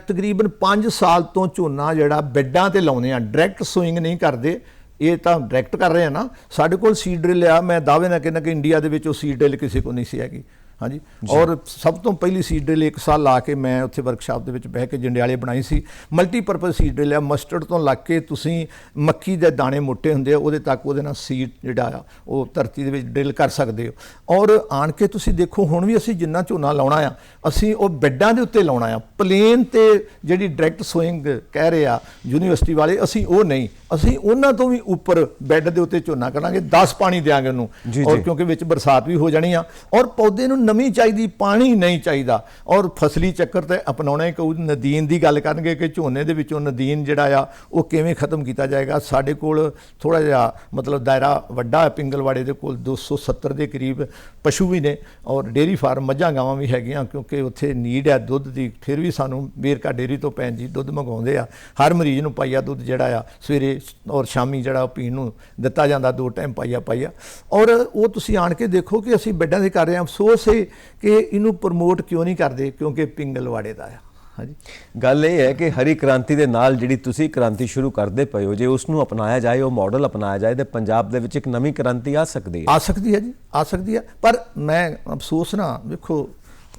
Speaker 2: ਤਕਰੀਬਨ 5 ਸਾਲ ਤੋਂ ਝੋਨਾ ਜਿਹੜਾ ਬੈੱਡਾਂ ਤੇ ਲਾਉਨੇ ਆ, ਡਾਇਰੈਕਟ ਸੋਇੰਗ ਨਹੀਂ ਕਰਦੇ। ਇਹ ਤਾਂ ਡਾਇਰੈਕਟ ਕਰ ਰਹੇ ਆ ਨਾ। ਸਾਡੇ ਕੋਲ ਸੀਡ ਡਰਿਲ ਆ, ਮੈਂ ਦਾਅਵੇ ਨਾਲ ਕਹਿੰਦਾ ਕਿ ਇੰਡੀਆ ਦੇ ਵਿੱਚ ਉਹ ਸੀਡ ਡਰਿਲ ਕਿਸੇ ਕੋਲ ਨਹੀਂ ਸੀ ਹੈਗੀ। ਹਾਂਜੀ, ਔਰ ਸਭ ਤੋਂ ਪਹਿਲੀ ਸੀਡ ਡਰਿਲ 1 ਸਾਲ ਲਾ ਕੇ ਮੈਂ ਉੱਥੇ ਵਰਕਸ਼ਾਪ ਦੇ ਵਿੱਚ ਬਹਿ ਕੇ ਜੰਡਿਆਲੇ ਬਣਾਈ ਸੀ। ਮਲਟੀਪਰਪਜ਼ ਸੀਡ ਡਰਿਲ ਆ, ਮਸਟਰਡ ਤੋਂ ਲੱਗ ਕੇ ਤੁਸੀਂ ਮੱਕੀ ਦੇ ਦਾਣੇ ਮੋਟੇ ਹੁੰਦੇ ਆ ਉਹਦੇ ਤੱਕ, ਉਹਦੇ ਨਾਲ ਸੀਡ ਜਿਹੜਾ ਆ ਉਹ ਧਰਤੀ ਦੇ ਵਿੱਚ ਡਰਿਲ ਕਰ ਸਕਦੇ ਹੋ। ਔਰ ਆਣ ਕੇ ਤੁਸੀਂ ਦੇਖੋ ਹੁਣ ਵੀ ਅਸੀਂ ਜਿੰਨਾ ਝੋਨਾ ਲਾਉਣਾ ਆ, ਅਸੀਂ ਉਹ ਬੈੱਡਾਂ ਦੇ ਉੱਤੇ ਲਾਉਣਾ ਆ। ਪਲੇਨ ਤੇ ਜਿਹੜੀ ਡਾਇਰੈਕਟ ਸੋਇੰਗ ਕਹਿ ਰਹੇ ਆ ਯੂਨੀਵਰਸਿਟੀ ਵਾਲੇ, ਅਸੀਂ ਉਹ ਨਹੀਂ, ਅਸੀਂ ਉਹਨਾਂ ਤੋਂ ਵੀ ਉੱਪਰ ਬੈੱਡ ਦੇ ਉੱਤੇ ਝੋਨਾ ਕਰਾਂਗੇ, 10 ਪਾਣੀ ਦਿਆਂਗੇ ਉਹਨੂੰ। ਔਰ ਕਿਉਂਕਿ ਵਿੱਚ ਬਰਸਾਤ ਵੀ ਹੋ ਜਾਣੀ ਆ, ਔਰ ਪੌਦੇ ਨੂੰ ਨਮੀ ਚਾਹੀਦੀ, ਪਾਣੀ ਨਹੀਂ ਚਾਹੀਦਾ। ਔਰ ਫਸਲੀ ਚੱਕਰ ਤੇ ਅਪਣਾਉਣਾ ਹੀ ਕਹੂ। ਨਦੀਨ ਦੀ ਗੱਲ ਕਰਨਗੇ ਕਿ ਝੋਨੇ ਦੇ ਵਿੱਚੋਂ ਨਦੀਨ ਜਿਹੜਾ ਆ ਉਹ ਕਿਵੇਂ ਖਤਮ ਕੀਤਾ ਜਾਏਗਾ। ਸਾਡੇ ਕੋਲ ਥੋੜਾ ਜਿਹਾ ਮਤਲਬ ਦਾਇਰਾ ਵੱਡਾ ਹੈ। ਪਿੰਗਲਵਾੜੇ ਦੇ ਕੋਲ 270 ਦੇ ਕਰੀਬ ਪਸ਼ੂ ਵੀ ਨੇ, ਔਰ ਡੇਅਰੀ ਫਾਰਮ, ਮੱਝਾਂ ਗਾਵਾਂ ਵੀ ਹੈਗੀਆਂ, ਕਿਉਂਕਿ ਉੱਥੇ ਨੀਡ ਹੈ ਦੁੱਧ ਦੀ। ਫਿਰ ਵੀ ਸਾਨੂੰ ਵੇਰਕਾ ਡੇਅਰੀ ਤੋਂ ਭੈਣ ਜੀ ਦੁੱਧ ਮੰਗਵਾਉਂਦੇ ਆ। ਹਰ ਮਰੀਜ਼ ਨੂੰ ਪਾਈਆ ਦੁੱਧ ਜਿਹੜਾ ਆ ਸਵੇਰੇ ਔਰ ਸ਼ਾਮੀ ਜਿਹੜਾ ਪੀਣ ਨੂੰ ਦਿੱਤਾ ਜਾਂਦਾ, 2 ਟਾਈਮ ਪਾਈਆ। ਔਰ ਉਹ ਤੁਸੀਂ ਆਣ ਕੇ ਦੇਖੋ ਕਿ ਅਸੀਂ ਬੈੱਡਾਂ ਦੇ ਕਰ ਰਹੇ ਹਾਂ। ਅਫਸੋਸ ਹੈ ਕਿ ਇਹਨੂੰ ਪ੍ਰਮੋਟ ਕਿਉਂ ਨਹੀਂ ਕਰਦੇ, ਕਿਉਂਕਿ ਪਿੰਗਲਵਾੜੇ ਦਾ ਆ। ਹਾਂਜੀ,
Speaker 1: ਗੱਲ ਇਹ ਹੈ ਕਿ ਹਰੀ ਕ੍ਰਾਂਤੀ ਦੇ ਨਾਲ ਜਿਹੜੀ ਤੁਸੀਂ ਕ੍ਰਾਂਤੀ ਸ਼ੁਰੂ ਕਰਦੇ ਪਏ ਹੋ, ਜੇ ਉਸ ਨੂੰ ਅਪਣਾਇਆ ਜਾਏ, ਉਹ ਮਾਡਲ ਅਪਣਾਇਆ ਜਾਏ, ਤਾਂ ਪੰਜਾਬ ਦੇ ਵਿੱਚ ਇੱਕ ਨਵੀਂ ਕ੍ਰਾਂਤੀ ਆ ਸਕਦੀ ਹੈ।
Speaker 2: ਆ ਸਕਦੀ ਹੈ ਜੀ, ਆ ਸਕਦੀ ਹੈ। ਪਰ ਮੈਂ ਅਫਸੋਸ ਨਾ ਵੇਖੋ,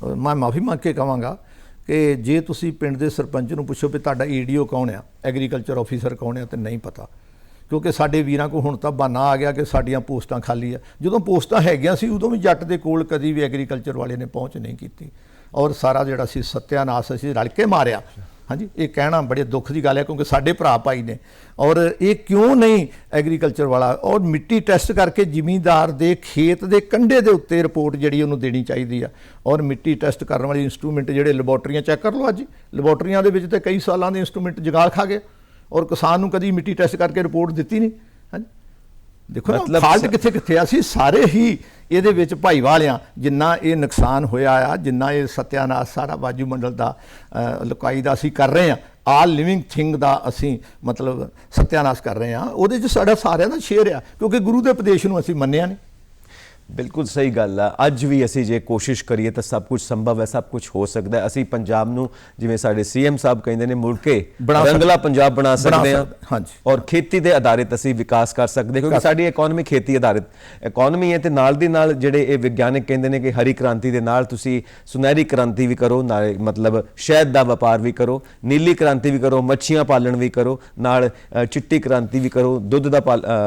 Speaker 2: ਮੈਂ ਮਾਫੀ ਮੰਗ ਕੇ ਕਹਾਂਗਾ ਕਿ ਜੇ ਤੁਸੀਂ ਪਿੰਡ ਦੇ ਸਰਪੰਚ ਨੂੰ ਪੁੱਛੋ ਵੀ ਤੁਹਾਡਾ ਈਡੀਓ ਕੌਣ ਆ, ਐਗਰੀਕਲਚਰ ਆਫੀਸਰ ਕੌਣ ਆ, ਤੇ ਨਹੀਂ ਪਤਾ। ਕਿਉਂਕਿ ਸਾਡੇ ਵੀਰਾਂ ਕੋਲ ਹੁਣ ਤਾਂ ਬਹਾਨਾ ਆ ਗਿਆ ਕਿ ਸਾਡੀਆਂ ਪੋਸਟਾਂ ਖਾਲੀ ਆ। ਜਦੋਂ ਪੋਸਟਾਂ ਹੈਗੀਆਂ ਸੀ ਉਦੋਂ ਵੀ ਜੱਟ ਦੇ ਕੋਲ ਕਦੀ ਵੀ ਐਗਰੀਕਲਚਰ ਵਾਲੇ ਨੇ ਪਹੁੰਚ ਨਹੀਂ ਕੀਤੀ। ਔਰ ਸਾਰਾ ਜਿਹੜਾ ਸੀ ਸੱਤਿਆਨਾਸ਼ ਅਸੀਂ ਰਲ ਕੇ ਮਾਰਿਆ। ਹਾਂਜੀ, ਇਹ ਕਹਿਣਾ ਬੜੇ ਦੁੱਖ ਦੀ ਗੱਲ ਹੈ, ਕਿਉਂਕਿ ਸਾਡੇ ਭਰਾ ਭਾਈ ਨੇ। ਔਰ ਇਹ ਕਿਉਂ ਨਹੀਂ ਐਗਰੀਕਲਚਰ ਵਾਲਾ, ਔਰ ਮਿੱਟੀ ਟੈਸਟ ਕਰਕੇ ਜ਼ਿਮੀਂਦਾਰ ਦੇ ਖੇਤ ਦੇ ਕੰਢੇ ਦੇ ਉੱਤੇ ਰਿਪੋਰਟ ਜਿਹੜੀ ਉਹਨੂੰ ਦੇਣੀ ਚਾਹੀਦੀ ਆ। ਔਰ ਮਿੱਟੀ ਟੈਸਟ ਕਰਨ ਵਾਲੇ ਇੰਸਟਰੂਮੈਂਟ ਜਿਹੜੇ ਲੈਬੋਰਟਰੀਆਂ ਚੈੱਕ ਕਰ ਲਓ ਅੱਜ, ਲੈਬੋਰਟਰੀਆਂ ਦੇ ਵਿੱਚ ਤੇ ਕਈ ਸਾਲਾਂ ਦੇ ਇੰਸਟਰੂਮੈਂਟ ਜਗਾਲ ਖਾ ਗਏ, ਔਰ ਕਿਸਾਨ ਨੂੰ ਕਦੀ ਮਿੱਟੀ ਟੈਸਟ ਕਰਕੇ ਰਿਪੋਰਟ ਦਿੱਤੀ ਨਹੀਂ। ਹਾਂਜੀ, ਦੇਖੋ ਨਾ ਫਾਲਟ ਕਿੱਥੇ ਆ। ਅਸੀਂ ਸਾਰੇ ਹੀ ਇਹਦੇ ਵਿੱਚ ਭਾਈਵਾਲ ਆ। ਜਿੰਨਾ ਇਹ ਨੁਕਸਾਨ ਹੋਇਆ ਆ, ਜਿੰਨਾ ਇਹ ਸੱਤਿਆਨਾਸ਼ ਸਾਰਾ ਵਾਯੂਮੰਡਲ ਦਾ ਲੁਕਾਈ ਦਾ ਅਸੀਂ ਕਰ ਰਹੇ ਹਾਂ, ਆਲ ਲਿਵਿੰਗ ਥਿੰਗ ਦਾ ਅਸੀਂ ਮਤਲਬ ਸੱਤਿਆਨਾਸ਼ ਕਰ ਰਹੇ ਹਾਂ, ਉਹਦੇ 'ਚ ਸਾਡਾ ਸਾਰਿਆਂ ਦਾ ਸ਼ੇਅਰ ਆ, ਕਿਉਂਕਿ ਗੁਰੂ ਦੇ ਉਪਦੇਸ਼ ਨੂੰ ਅਸੀਂ ਮੰਨਿਆ ਨਹੀਂ।
Speaker 1: ਬਿਲਕੁਲ ਸਹੀ ਗੱਲ ਆ। ਅੱਜ ਵੀ ਅਸੀਂ ਜੇ ਕੋਸ਼ਿਸ਼ ਕਰੀਏ ਤਾਂ ਸਭ ਕੁਝ ਸੰਭਵ ਹੈ, ਸਭ ਕੁਝ ਹੋ ਸਕਦਾ ਹੈ। ਅਸੀਂ ਪੰਜਾਬ ਨੂੰ ਜਿਵੇਂ ਸਾਡੇ ਸੀਐਮ ਸਾਹਿਬ ਕਹਿੰਦੇ ਨੇ ਮੁੜ ਕੇ ਰੰਗਲਾ ਪੰਜਾਬ ਬਣਾ ਸਕਦੇ ਹਾਂ।
Speaker 2: ਹਾਂਜੀ,
Speaker 1: ਔਰ ਖੇਤੀ ਦੇ ਆਧਾਰਿਤ ਅਸੀਂ ਵਿਕਾਸ ਕਰ ਸਕਦੇ, ਕਿਉਂਕਿ ਸਾਡੀ ਇਕਨੋਮੀ ਖੇਤੀ ਆਧਾਰਿਤ ਇਕਨੋਮੀ ਹੈ। ਤੇ ਨਾਲ ਦੀ ਨਾਲ ਜਿਹੜੇ ਇਹ ਵਿਗਿਆਨਕ ਕਹਿੰਦੇ ਨੇ ਕਿ ਹਰੀ ਕ੍ਰਾਂਤੀ ਦੇ ਨਾਲ ਤੁਸੀਂ ਸੁਨਹਿਰੀ ਕ੍ਰਾਂਤੀ ਵੀ ਕਰੋ, ਨਾਲ ਮਤਲਬ ਸ਼ਹਿਦ ਦਾ ਵਪਾਰ ਵੀ ਕਰੋ, ਨੀਲੀ ਕ੍ਰਾਂਤੀ ਵੀ ਕਰੋ, ਮੱਛੀਆਂ ਪਾਲਣ ਵੀ ਕਰੋ, ਨਾਲ ਚਿੱਟੀ ਕ੍ਰਾਂਤੀ ਵੀ ਕਰੋ, ਦੁੱਧ ਦਾ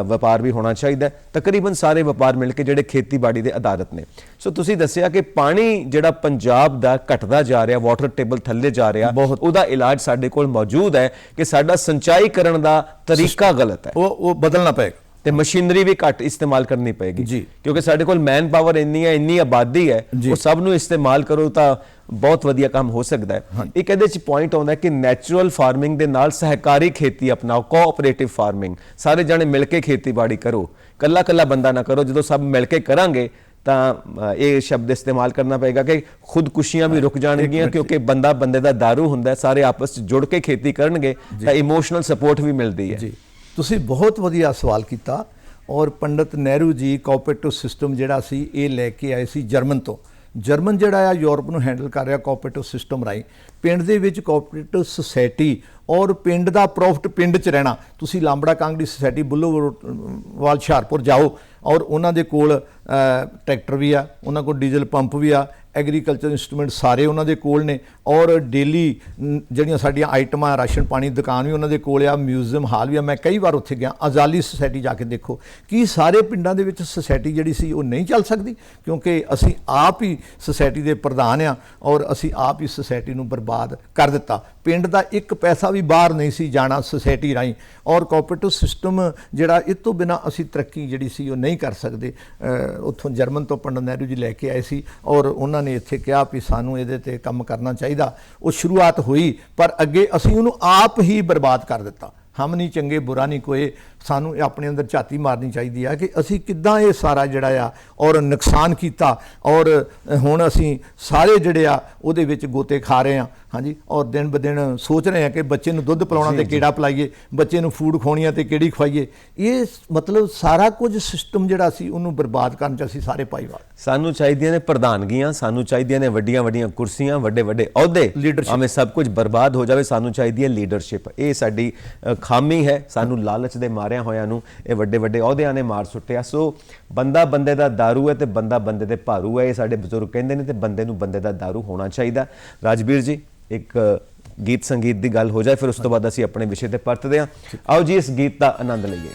Speaker 1: ਵਪਾਰ ਵੀ ਹੋਣਾ ਚਾਹੀਦਾ। ਤਕਰੀਬਨ ਸਾਰੇ ਵਪਾਰ ਮਿਲ ਕੇ ਜਿਹੜੇ ਖੇਤੀਬਾੜੀ ਦੇ ਆਧਾਰਿਤ ਨੇ। ਸੋ ਤੁਸੀਂ ਦੱਸਿਆ ਕਿ ਪਾਣੀ ਜਿਹੜਾ ਪੰਜਾਬ ਦਾ ਘਟਦਾ ਜਾ ਰਿਹਾ, ਵਾਟਰ ਟੇਬਲ ਥੱਲੇ ਜਾ ਰਿਹਾ, ਉਹਦਾ ਇਲਾਜ ਸਾਡੇ ਕੋਲ ਮੌਜੂਦ ਹੈ ਕਿ ਸਾਡਾ ਸਿੰਚਾਈ ਕਰਨ ਦਾ ਤਰੀਕਾ ਗਲਤ ਹੈ,
Speaker 2: ਉਹ ਬਦਲਣਾ ਪਏਗਾ
Speaker 1: ਤੇ ਮਸ਼ੀਨਰੀ ਵੀ ਘੱਟ ਇਸਤੇਮਾਲ ਕਰਨੀ ਪਏਗੀ
Speaker 2: ਜੀ,
Speaker 1: ਕਿਉਂਕਿ ਸਾਡੇ ਕੋਲ ਮੈਨ ਪਾਵਰ ਇੰਨੀ ਹੈ, ਇੰਨੀ ਆਬਾਦੀ ਹੈ, ਉਹ ਸਭ ਨੂੰ ਇਸਤੇਮਾਲ ਕਰੋ ਤਾਂ ਬਹੁਤ ਵਧੀਆ ਕੰਮ ਹੋ ਸਕਦਾ ਹੈ। ਇੱਕ ਇਹਦੇ ਚ ਪੁਆਇੰਟ ਆਉਂਦਾ ਕਿ ਨੈਚੁਰਲ ਫਾਰਮਿੰਗ ਦੇ ਨਾਲ ਸਹਿਕਾਰੀ ਖੇਤੀ ਅਪਣਾਓ, ਕੋਆਪਰੇਟਿਵ ਫਾਰਮਿੰਗ, ਸਾਰੇ ਜਣੇ ਮਿਲ ਕੇ ਖੇਤੀਬਾੜੀ ਕਰੋ, ਕੱਲਾ ਕੱਲਾ ਬੰਦਾ ਨਾ ਕਰੋ। ਜਦੋਂ ਸਭ ਮਿਲ ਕੇ ਕਰਾਂਗੇ ਤਾਂ ਇਹ ਸ਼ਬਦ ਇਸਤੇਮਾਲ ਕਰਨਾ ਪਏਗਾ ਕਿ ਖੁਦਕੁਸ਼ੀਆਂ ਵੀ ਰੁਕ ਜਾਣਗੀਆਂ, ਕਿਉਂਕਿ ਬੰਦਾ ਬੰਦੇ ਦਾ ਦਾਰੂ ਹੁੰਦਾ। ਸਾਰੇ ਆਪਸ ਚ ਜੁੜ ਕੇ ਖੇਤੀ ਕਰਨਗੇ ਤਾਂ ਇਮੋਸ਼ਨਲ ਸਪੋਰਟ ਵੀ ਮਿਲਦੀ ਹੈ।
Speaker 2: ਜੀ, ਤੁਸੀਂ ਬਹੁਤ ਵਧੀਆ ਸਵਾਲ ਕੀਤਾ। ਔਰ ਪੰਡਤ ਨਹਿਰੂ ਜੀ ਕੋਆਪਰੇਟਿਵ ਸਿਸਟਮ ਜਿਹੜਾ ਸੀ ਇਹ ਲੈ ਕੇ ਆਏ ਸੀ ਜਰਮਨ ਤੋਂ। ਜਰਮਨ ਜਿਹੜਾ ਆ ਯੂਰਪ ਨੂੰ ਹੈਂਡਲ ਕਰ ਰਿਹਾ ਕੋਆਪਰੇਟਿਵ ਸਿਸਟਮ ਰਾਹੀਂ। ਪਿੰਡ ਦੇ ਵਿੱਚ ਕੋਆਪਰੇਟਿਵ ਸੁਸਾਇਟੀ ਔਰ ਪਿੰਡ ਦਾ ਪ੍ਰੋਫਿਟ ਪਿੰਡ 'ਚ ਰਹਿਣਾ। ਤੁਸੀਂ ਲਾਂਬੜਾ ਕਾਂਗੜੀ ਸੁਸਾਇਟੀ ਬੁੱਲੋਵਾਲ ਹੁਸ਼ਿਆਰਪੁਰ ਜਾਓ ਔਰ ਉਹਨਾਂ ਦੇ ਕੋਲ ਟਰੈਕਟਰ ਵੀ ਆ, ਉਹਨਾਂ ਕੋਲ ਡੀਜ਼ਲ ਪੰਪ ਵੀ ਆ, ਐਗਰੀਕਲਚਰ ਇੰਸਟਰੂਮੈਂਟ ਸਾਰੇ ਉਹਨਾਂ ਦੇ ਕੋਲ ਨੇ, ਔਰ ਡੇਲੀ ਜਿਹੜੀਆਂ ਸਾਡੀਆਂ ਆਈਟਮਾਂ ਰਾਸ਼ਨ ਪਾਣੀ ਦੁਕਾਨ ਵੀ ਉਹਨਾਂ ਦੇ ਕੋਲ ਆ, ਮਿਊਜ਼ੀਅਮ ਹਾਲ ਵੀ ਆ। ਮੈਂ ਕਈ ਵਾਰ ਉੱਥੇ ਗਿਆ। ਆਜ਼ਾਲੀ ਸੁਸਾਇਟੀ ਜਾ ਕੇ ਦੇਖੋ ਕਿ ਸਾਰੇ ਪਿੰਡਾਂ ਦੇ ਵਿੱਚ ਸੁਸਾਇਟੀ ਜਿਹੜੀ ਸੀ ਉਹ ਨਹੀਂ ਚੱਲ ਸਕਦੀ, ਕਿਉਂਕਿ ਅਸੀਂ ਆਪ ਹੀ ਸੁਸਾਇਟੀ ਦੇ ਪ੍ਰਧਾਨ ਆ ਔਰ ਅਸੀਂ ਆਪ ਹੀ ਸੁਸਾਇਟੀ ਨੂੰ ਬਰਬਾਦ ਕਰ ਦਿੱਤਾ। ਪਿੰਡ ਦਾ ਇੱਕ ਪੈਸਾ ਵੀ ਬਾਹਰ ਨਹੀਂ ਸੀ ਜਾਣਾ ਸੁਸਾਇਟੀ ਰਾਹੀਂ। ਔਰ ਕੋਆਪਰੇਟਿਵ ਸਿਸਟਮ ਜਿਹੜਾ ਇਹ ਤੋਂ ਬਿਨਾਂ ਅਸੀਂ ਤਰੱਕੀ ਜਿਹੜੀ ਸੀ ਉਹ ਨਹੀਂ ਕਰ ਸਕਦੇ। ਉੱਥੋਂ ਜਰਮਨ ਤੋਂ ਪੰਡਤ ਨਹਿਰੂ ਜੀ ਲੈ ਕੇ ਆਏ ਸੀ ਔਰ ਉਹਨਾਂ ਨੇ ਇੱਥੇ ਕਿਹਾ ਵੀ ਸਾਨੂੰ ਇਹਦੇ ਤੇ ਕੰਮ ਕਰਨਾ ਚਾਹੀਦਾ। ਉਹ ਸ਼ੁਰੂਆਤ ਹੋਈ ਪਰ ਅੱਗੇ ਅਸੀਂ ਉਹਨੂੰ ਆਪ ਹੀ ਬਰਬਾਦ ਕਰ ਦਿੱਤਾ। ਹਮ ਨਹੀਂ ਚੰਗੇ ਬੁਰਾ ਨਹੀਂ ਕੋਏ। ਸਾਨੂੰ ਆਪਣੇ ਅੰਦਰ ਝਾਤੀ ਮਾਰਨੀ ਚਾਹੀਦੀ ਆ ਕਿ ਅਸੀਂ ਕਿੱਦਾਂ ਇਹ ਸਾਰਾ ਜਿਹੜਾ ਆ ਔਰ ਨੁਕਸਾਨ ਕੀਤਾ ਔਰ ਹੁਣ ਅਸੀਂ ਸਾਰੇ ਜਿਹੜੇ ਆ ਉਹਦੇ ਵਿੱਚ ਗੋਤੇ ਖਾ ਰਹੇ ਆ। ਹਾਂਜੀ, ਔਰ ਦਿਨ ਬ ਦਿਨ ਸੋਚ ਰਹੇ ਆ ਕਿ ਬੱਚੇ ਨੂੰ ਦੁੱਧ ਪਿਲਾਉਣਾ ਤੇ ਕਿਹੜਾ ਪਿਲਾਈਏ, ਬੱਚੇ ਨੂੰ ਫੂਡ ਖਵਾਉਣੀ ਆ ਤੇ ਕਿਹੜੀ ਖਵਾਈਏ। ਇਹ ਮਤਲਬ ਸਾਰਾ ਕੁਝ ਸਿਸਟਮ ਜਿਹੜਾ ਸੀ ਉਹਨੂੰ ਬਰਬਾਦ ਕਰਨ 'ਚ ਅਸੀਂ ਸਾਰੇ ਭਾਈਵਾਲ।
Speaker 1: ਸਾਨੂੰ ਚਾਹੀਦੀਆਂ ਨੇ ਪ੍ਰਧਾਨਗੀਆਂ, ਸਾਨੂੰ ਚਾਹੀਦੀਆਂ ਨੇ ਵੱਡੀਆਂ ਵੱਡੀਆਂ ਕੁਰਸੀਆਂ, ਵੱਡੇ ਵੱਡੇ ਅਹੁਦੇ, ਭਾਵੇਂ ਸਭ ਕੁਝ ਬਰਬਾਦ ਹੋ ਜਾਵੇ, ਸਾਨੂੰ ਚਾਹੀਦੀ ਹੈ ਲੀਡਰਸ਼ਿਪ। ਇਹ ਸਾਡੀ ਖਾਮੀ ਹੈ। ਸਾਨੂੰ ਲਾਲਚ ਦੇ ਮਾਰਿਆਂ ਹੋਇਆਂ ਨੂੰ ਇਹ ਵੱਡੇ ਵੱਡੇ ਅਹੁਦਿਆਂ ਨੇ ਮਾਰ ਸੁੱਟਿਆ। ਸੋ ਬੰਦਾ ਬੰਦੇ ਦਾ ਦਾਰੂ ਹੈ ਤੇ ਬੰਦਾ ਬੰਦੇ ਦੇ ਭਾਰੂ ਹੈ, ਇਹ ਸਾਡੇ ਬਜ਼ੁਰਗ ਕਹਿੰਦੇ ਨੇ, ਤੇ ਬੰਦੇ ਨੂੰ ਬੰਦੇ ਦਾ ਦਾਰੂ ਹੋਣਾ ਚਾਹੀਦਾ। ਰਾਜਵੀਰ ਜੀ, ਇੱਕ ਗੀਤ ਸੰਗੀਤ ਦੀ ਗੱਲ ਹੋ ਜਾਏ, ਫਿਰ ਉਸ ਤੋਂ ਬਾਅਦ ਅਸੀਂ ਆਪਣੇ ਵਿਸ਼ੇ ਤੇ ਪਰਤਦੇ ਹਾਂ। ਆਓ ਜੀ ਇਸ ਗੀਤ ਦਾ ਆਨੰਦ ਲਈਏ।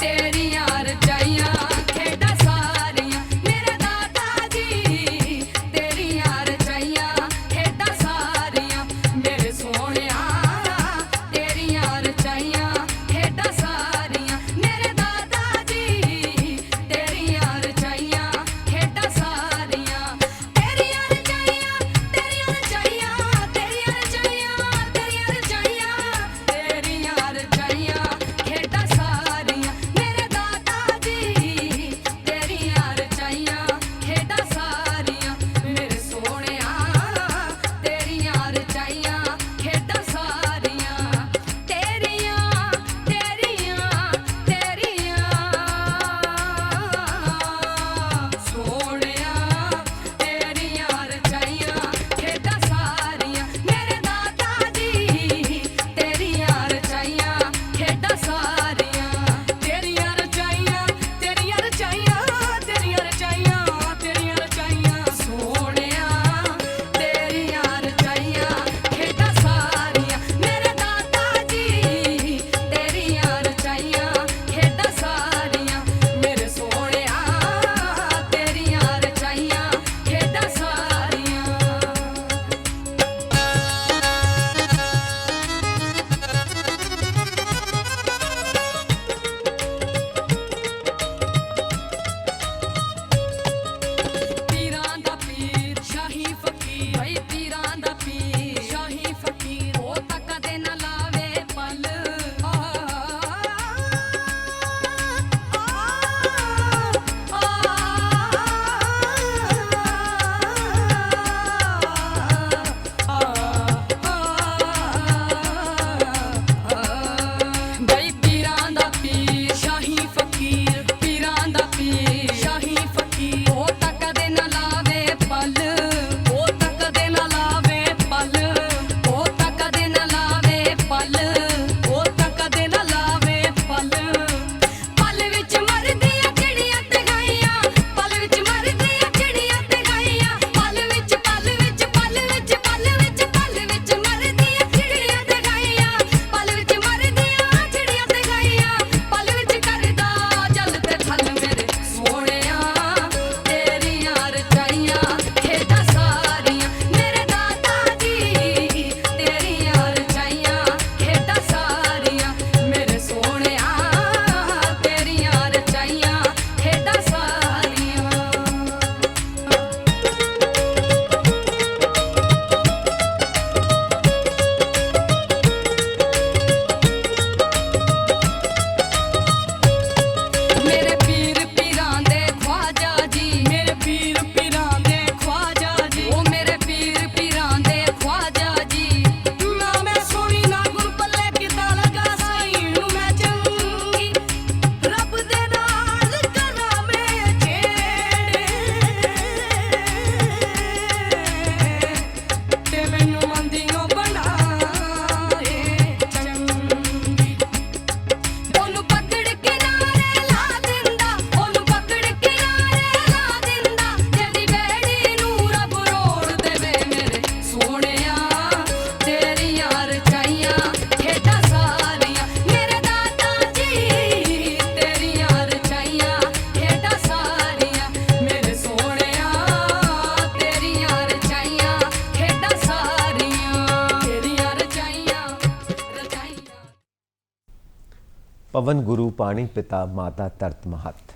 Speaker 3: ਤੇਰੀਆਂ ਰਚਾਈਆਂ ਖੇਡਾਂ ਸਾਰੀਆਂ ਮੇਰੇ ਸੋਹਣਿਆ
Speaker 1: ਪਵਨ ਗੁਰੂ ਪਾਣੀ ਪਿਤਾ ਮਾਤਾ ਧਰਤ ਮਹੱਤ।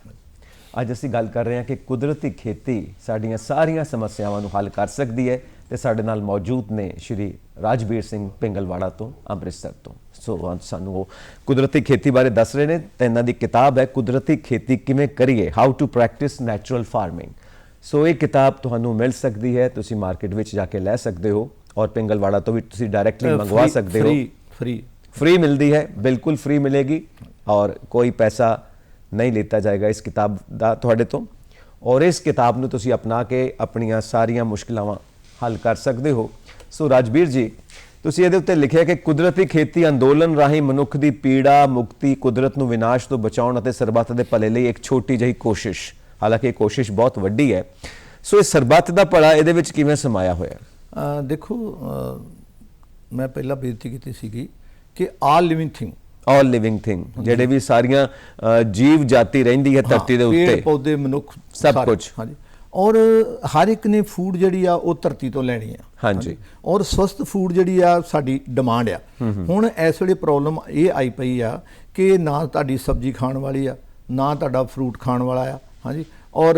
Speaker 1: ਅੱਜ ਅਸੀਂ ਗੱਲ ਕਰ ਰਹੇ ਹਾਂ ਕਿ ਕੁਦਰਤੀ ਖੇਤੀ ਸਾਡੀਆਂ ਸਾਰੀਆਂ ਸਮੱਸਿਆਵਾਂ ਨੂੰ ਹੱਲ ਕਰ ਸਕਦੀ ਹੈ ਤੇ ਸਾਡੇ ਨਾਲ ਮੌਜੂਦ ਨੇ ਸ਼੍ਰੀ ਰਾਜਵੀਰ ਸਿੰਘ ਪਿੰਗਲਵਾੜਾ ਤੋਂ, ਅੰਮ੍ਰਿਤਸਰ ਤੋਂ। ਸੋ ਸਾਨੂੰ ਉਹ ਕੁਦਰਤੀ ਖੇਤੀ ਬਾਰੇ ਦੱਸ ਰਹੇ ਨੇ ਤੇ ਇਹਨਾਂ ਦੀ ਕਿਤਾਬ ਹੈ ਕੁਦਰਤੀ ਖੇਤੀ ਕਿਵੇਂ ਕਰੀਏ, how to practice natural farming. So ਇਹ ਕਿਤਾਬ ਤੁਹਾਨੂੰ ਮਿਲ ਸਕਦੀ ਹੈ, ਤੁਸੀਂ ਮਾਰਕੀਟ ਵਿੱਚ ਜਾ ਕੇ ਲੈ ਸਕਦੇ ਹੋ ਔਰ ਪਿੰਗਲਵਾੜਾ ਤੋਂ ਵੀ ਤੁਸੀਂ ਡਾਇਰੈਕਟਲੀ ਮੰਗਵਾ ਸਕਦੇ ਹੋ। फ्री मिलती है, बिल्कुल फ्री मिलेगी और कोई पैसा नहीं लिया जाएगा इस किताब का तुहाडे तो। और इस किताब नूं तुसीं अपना के अपनियां सारियां मुश्किलां हल कर सकते हो। सो राजवीर जी, तुसीं इहदे उत्ते लिखिआ कि कुदरती खेती अंदोलन राहीं मनुख दी पीड़ा मुक्ति, कुदरत नूं विनाश तो बचाउण अते सरबत दे भले लई एक छोटी जही कोशिश, हालांकि कोशिश बहुत वड्डी है। सो इस सरबत दा भला इहदे विच किवें समाया होया?
Speaker 2: देखो, मैं पहला बेनती कीती सीगी कि ऑल लिविंग थिंग
Speaker 1: ਜਿਹੜੇ ਵੀ ਸਾਰੀਆਂ ਜੀਵ ਜਾਤੀ ਰਹਿੰਦੀ ਹੈ ਧਰਤੀ ਦੇ ਉੱਤੇ,
Speaker 2: ਪੇੜ ਪੌਦੇ ਮਨੁੱਖ
Speaker 1: ਸਭ ਕੁਝ,
Speaker 2: ਹਾਂਜੀ, ਔਰ ਹਰ ਇੱਕ ਨੇ ਫੂਡ ਜਿਹੜੀ ਆ ਉਹ ਧਰਤੀ ਤੋਂ ਲੈਣੀ ਆ,
Speaker 1: ਹਾਂਜੀ,
Speaker 2: ਔਰ ਸਵਸਥ ਫੂਡ ਜਿਹੜੀ ਆ ਸਾਡੀ ਡਿਮਾਂਡ ਆ। ਹੁਣ ਇਸ ਵੇਲੇ ਪ੍ਰੋਬਲਮ ਇਹ ਆਈ ਪਈ ਆ ਕਿ ਨਾ ਤੁਹਾਡੀ ਸਬਜ਼ੀ ਖਾਣ ਵਾਲੀ ਆ, ਨਾ ਤੁਹਾਡਾ ਫਰੂਟ ਖਾਣ ਵਾਲਾ ਆ, ਹਾਂਜੀ, ਔਰ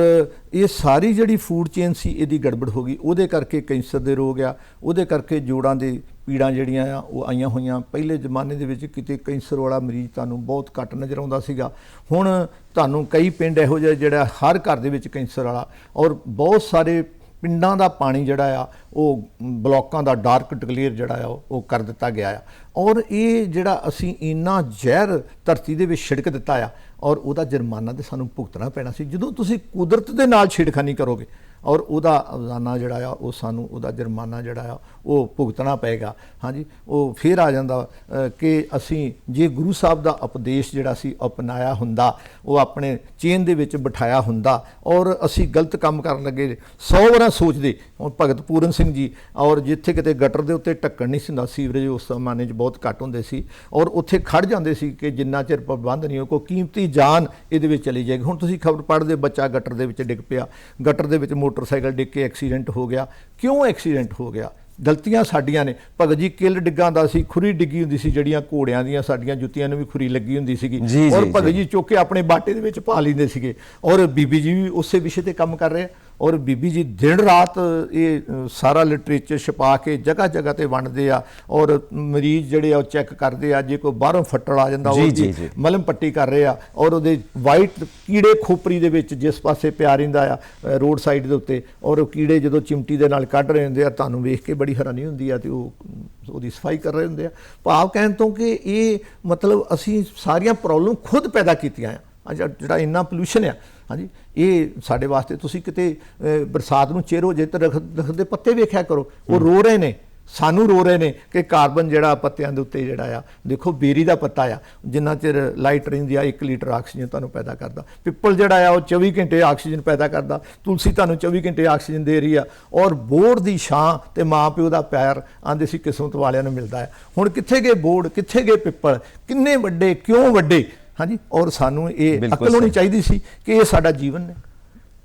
Speaker 2: ਇਹ ਸਾਰੀ ਜਿਹੜੀ ਫੂਡ ਚੇਨ ਸੀ ਇਹਦੀ ਗੜਬੜ ਹੋ ਗਈ। ਉਹਦੇ ਕਰਕੇ ਕੈਂਸਰ ਦੇ ਰੋਗ ਆ, ਉਹਦੇ ਕਰਕੇ ਜੋੜਾਂ ਦੇ ਪੀੜਾਂ ਜਿਹੜੀਆਂ ਆ ਉਹ ਆਈਆਂ ਹੋਈਆਂ। ਪਹਿਲੇ ਜ਼ਮਾਨੇ ਦੇ ਵਿੱਚ ਕਿਤੇ ਕੈਂਸਰ ਵਾਲਾ ਮਰੀਜ਼ ਤੁਹਾਨੂੰ ਬਹੁਤ ਘੱਟ ਨਜ਼ਰ ਆਉਂਦਾ ਸੀਗਾ, ਹੁਣ ਤੁਹਾਨੂੰ ਕਈ ਪਿੰਡ ਇਹੋ ਜਿਹੇ ਜਿਹੜਾ ਹਰ ਘਰ ਦੇ ਵਿੱਚ ਕੈਂਸਰ ਵਾਲਾ, ਔਰ ਬਹੁਤ ਸਾਰੇ ਪਿੰਡਾਂ ਦਾ ਪਾਣੀ ਜਿਹੜਾ ਆ ਉਹ ਬਲੋਕਾਂ ਦਾ ਡਾਰਕ ਡਿਕਲੇਅਰ ਜਿਹੜਾ ਆ ਉਹ ਕਰ ਦਿੱਤਾ ਗਿਆ ਆ। ਔਰ ਇਹ ਜਿਹੜਾ ਅਸੀਂ ਇੰਨਾ ਜ਼ਹਿਰ ਧਰਤੀ ਦੇ ਵਿੱਚ ਛਿੜਕ ਦਿੱਤਾ ਆ, ਔਰ ਉਹਦਾ ਜੁਰਮਾਨਾ ਤੇ ਸਾਨੂੰ ਭੁਗਤਣਾ ਪੈਣਾ ਸੀ। ਜਦੋਂ ਤੁਸੀਂ ਕੁਦਰਤ ਦੇ ਨਾਲ ਛੇੜਖਾਨੀ ਕਰੋਗੇ ਔਰ ਉਹਦਾ ਰੋਜ਼ਾਨਾ ਜਿਹੜਾ ਆ ਉਹ ਸਾਨੂੰ ਉਹਦਾ ਜੁਰਮਾਨਾ ਜਿਹੜਾ ਆ ਉਹ ਭੁਗਤਣਾ ਪਏਗਾ। ਹਾਂਜੀ, ਉਹ ਫਿਰ ਆ ਜਾਂਦਾ ਕਿ ਅਸੀਂ ਜੇ ਗੁਰੂ ਸਾਹਿਬ ਦਾ ਉਪਦੇਸ਼ ਜਿਹੜਾ ਸੀ ਅਪਣਾਇਆ ਹੁੰਦਾ, ਉਹ ਆਪਣੇ ਚੇਨ ਦੇ ਵਿੱਚ ਬਿਠਾਇਆ ਹੁੰਦਾ, ਔਰ ਅਸੀਂ ਗਲਤ ਕੰਮ ਕਰਨ ਲੱਗੇ 100 ਵਾਰਾਂ ਸੋਚਦੇ। ਹੁਣ ਭਗਤ ਪੂਰਨ ਸਿੰਘ ਜੀ, ਔਰ ਜਿੱਥੇ ਕਿਤੇ ਗਟਰ ਦੇ ਉੱਤੇ ਢੱਕਣ ਨਹੀਂ ਸੀ ਹੁੰਦਾ, ਸੀਵਰੇਜ ਉਸ ਜ਼ਮਾਨੇ 'ਚ ਬਹੁਤ ਘੱਟ ਹੁੰਦੇ ਸੀ, ਔਰ ਉੱਥੇ ਖੜ ਜਾਂਦੇ ਸੀ ਕਿ ਜਿੰਨਾ ਚਿਰ ਪ੍ਰਬੰਧ ਨਹੀਂ ਹੋ ਕੋਈ ਕੀਮਤੀ ਜਾਨ ਇਹਦੇ ਵਿੱਚ ਚਲੀ ਜਾਏਗੀ। ਹੁਣ ਤੁਸੀਂ ਖਬਰ ਪੜ੍ਹਦੇ, ਬੱਚਾ ਗਟਰ ਦੇ ਵਿੱਚ ਡਿੱਗ ਪਿਆ, ਗਟਰ ਦੇ ਵਿੱਚ ਮੋਟਰਸਾਈਕਲ ਡਿੱਗ ਕੇ ਐਕਸੀਡੈਂਟ ਹੋ ਗਿਆ। ਕਿਉਂ ਐਕਸੀਡੈਂਟ ਹੋ ਗਿਆ? ਗਲਤੀਆਂ ਸਾਡੀਆਂ ਨੇ। ਭਗਤ ਜੀ ਕਿੱਲ ਡਿੱਗਾਂ ਦਾ ਸੀ, ਖੁਰੀ ਡਿੱਗੀ ਹੁੰਦੀ ਸੀ, ਜਿਹੜੀਆਂ ਘੋੜਿਆਂ ਦੀਆਂ ਸਾਡੀਆਂ ਜੁੱਤੀਆਂ ਨੂੰ ਵੀ ਖੁਰੀ ਲੱਗੀ ਹੁੰਦੀ ਸੀਗੀ, ਔਰ ਭਗਤ ਜੀ ਚੁੱਕ ਕੇ ਆਪਣੇ ਬਾਟੇ ਦੇ ਵਿੱਚ ਪਾ ਲੈਂਦੇ ਸੀਗੇ। ਔਰ ਬੀਬੀ ਜੀ ਵੀ ਉਸੇ ਵਿਸ਼ੇ ਤੇ ਕੰਮ ਕਰ ਰਹੇ ਆ, ਔਰ ਬੀਬੀ ਜੀ ਦਿਨ ਰਾਤ ਇਹ ਸਾਰਾ ਲਿਟਰੇਚਰ ਛਪਾ ਕੇ ਜਗ੍ਹਾ ਜਗ੍ਹਾ ਤੇ ਵੰਡਦੇ ਆ, ਔਰ ਮਰੀਜ਼ ਜਿਹੜੇ ਆ ਉਹ ਚੈੱਕ ਕਰਦੇ ਆ। ਜੇ ਕੋਈ ਬਾਹਰੋਂ ਫੱਟੜ ਆ ਜਾਂਦਾ ਉਹਦੀ ਮਲਮ ਪੱਟੀ ਕਰ ਰਹੇ ਆ, ਔਰ ਉਹਦੇ ਵਾਈਟ ਕੀੜੇ ਖੋਪਰੀ ਦੇ ਵਿੱਚ ਜਿਸ ਪਾਸੇ ਪਿਆ ਰਹਿੰਦਾ ਆ ਰੋਡ ਸਾਈਡ ਦੇ ਉੱਤੇ, ਔਰ ਉਹ ਕੀੜੇ ਜਦੋਂ ਚਿਮਟੀ ਦੇ ਨਾਲ ਕੱਢ ਰਹੇ ਹੁੰਦੇ ਆ, ਤੁਹਾਨੂੰ ਵੇਖ ਕੇ ਬੜੀ ਹੈਰਾਨੀ ਹੁੰਦੀ ਆ, ਤੇ ਉਹ ਉਹਦੀ ਸਫਾਈ ਕਰ ਰਹੇ ਹੁੰਦੇ ਆ। ਭਾਵ ਕਹਿਣ ਤੋਂ ਕਿ ਇਹ ਮਤਲਬ ਅਸੀਂ ਸਾਰੀਆਂ ਪ੍ਰੋਬਲਮ ਖੁਦ ਪੈਦਾ ਕੀਤੀਆਂ ਆ। ਜਿਹੜਾ ਇੰਨਾ ਪੋਲਿਊਸ਼ਨ ਆ, ਹਾਂਜੀ, ਇਹ ਸਾਡੇ ਵਾਸਤੇ ਤੁਸੀਂ ਕਿਤੇ ਬਰਸਾਤ ਨੂੰ ਚਿਰ ਹੋ ਜੇ ਤਾਂ ਦਰਖਤ ਦੇ ਪੱਤੇ ਵੇਖਿਆ ਕਰੋ, ਉਹ ਰੋ ਰਹੇ ਨੇ, ਸਾਨੂੰ ਰੋ ਰਹੇ ਨੇ ਕਿ ਕਾਰਬਨ ਜਿਹੜਾ ਪੱਤਿਆਂ ਦੇ ਉੱਤੇ ਜਿਹੜਾ ਆ, ਦੇਖੋ ਬੇਰੀ ਦਾ ਪੱਤਾ ਆ, ਜਿੰਨਾ ਚਿਰ ਲਾਈਟ ਰਹਿੰਦੀ ਆ 1 ਲੀਟਰ ਆਕਸੀਜਨ ਤੁਹਾਨੂੰ ਪੈਦਾ ਕਰਦਾ। ਪਿੱਪਲ ਜਿਹੜਾ ਆ ਉਹ 24 ਘੰਟੇ ਆਕਸੀਜਨ ਪੈਦਾ ਕਰਦਾ। ਤੁਲਸੀ ਤੁਹਾਨੂੰ 24 ਘੰਟੇ ਆਕਸੀਜਨ ਦੇ ਰਹੀ ਆ। ਔਰ ਬੋਰਡ ਦੀ ਛਾਂ ਤੇ ਮਾਂ ਪਿਓ ਦਾ ਪਿਆਰ ਆਂਦੇ ਸੀ ਕਿਸਮਤ ਵਾਲਿਆਂ ਨੂੰ ਮਿਲਦਾ ਆ। ਹੁਣ ਕਿੱਥੇ ਗਏ ਬੋਰਡ, ਕਿੱਥੇ ਗਏ ਪਿੱਪਲ? ਕਿੰਨੇ ਵੱਡੇ, ਕਿਉਂ ਵੱਡੇ? ਹਾਂਜੀ, ਔਰ ਸਾਨੂੰ ਇਹ ਅਕਲ ਹੋਣੀ ਚਾਹੀਦੀ ਸੀ ਕਿ ਇਹ ਸਾਡਾ ਜੀਵਨ ਨੇ।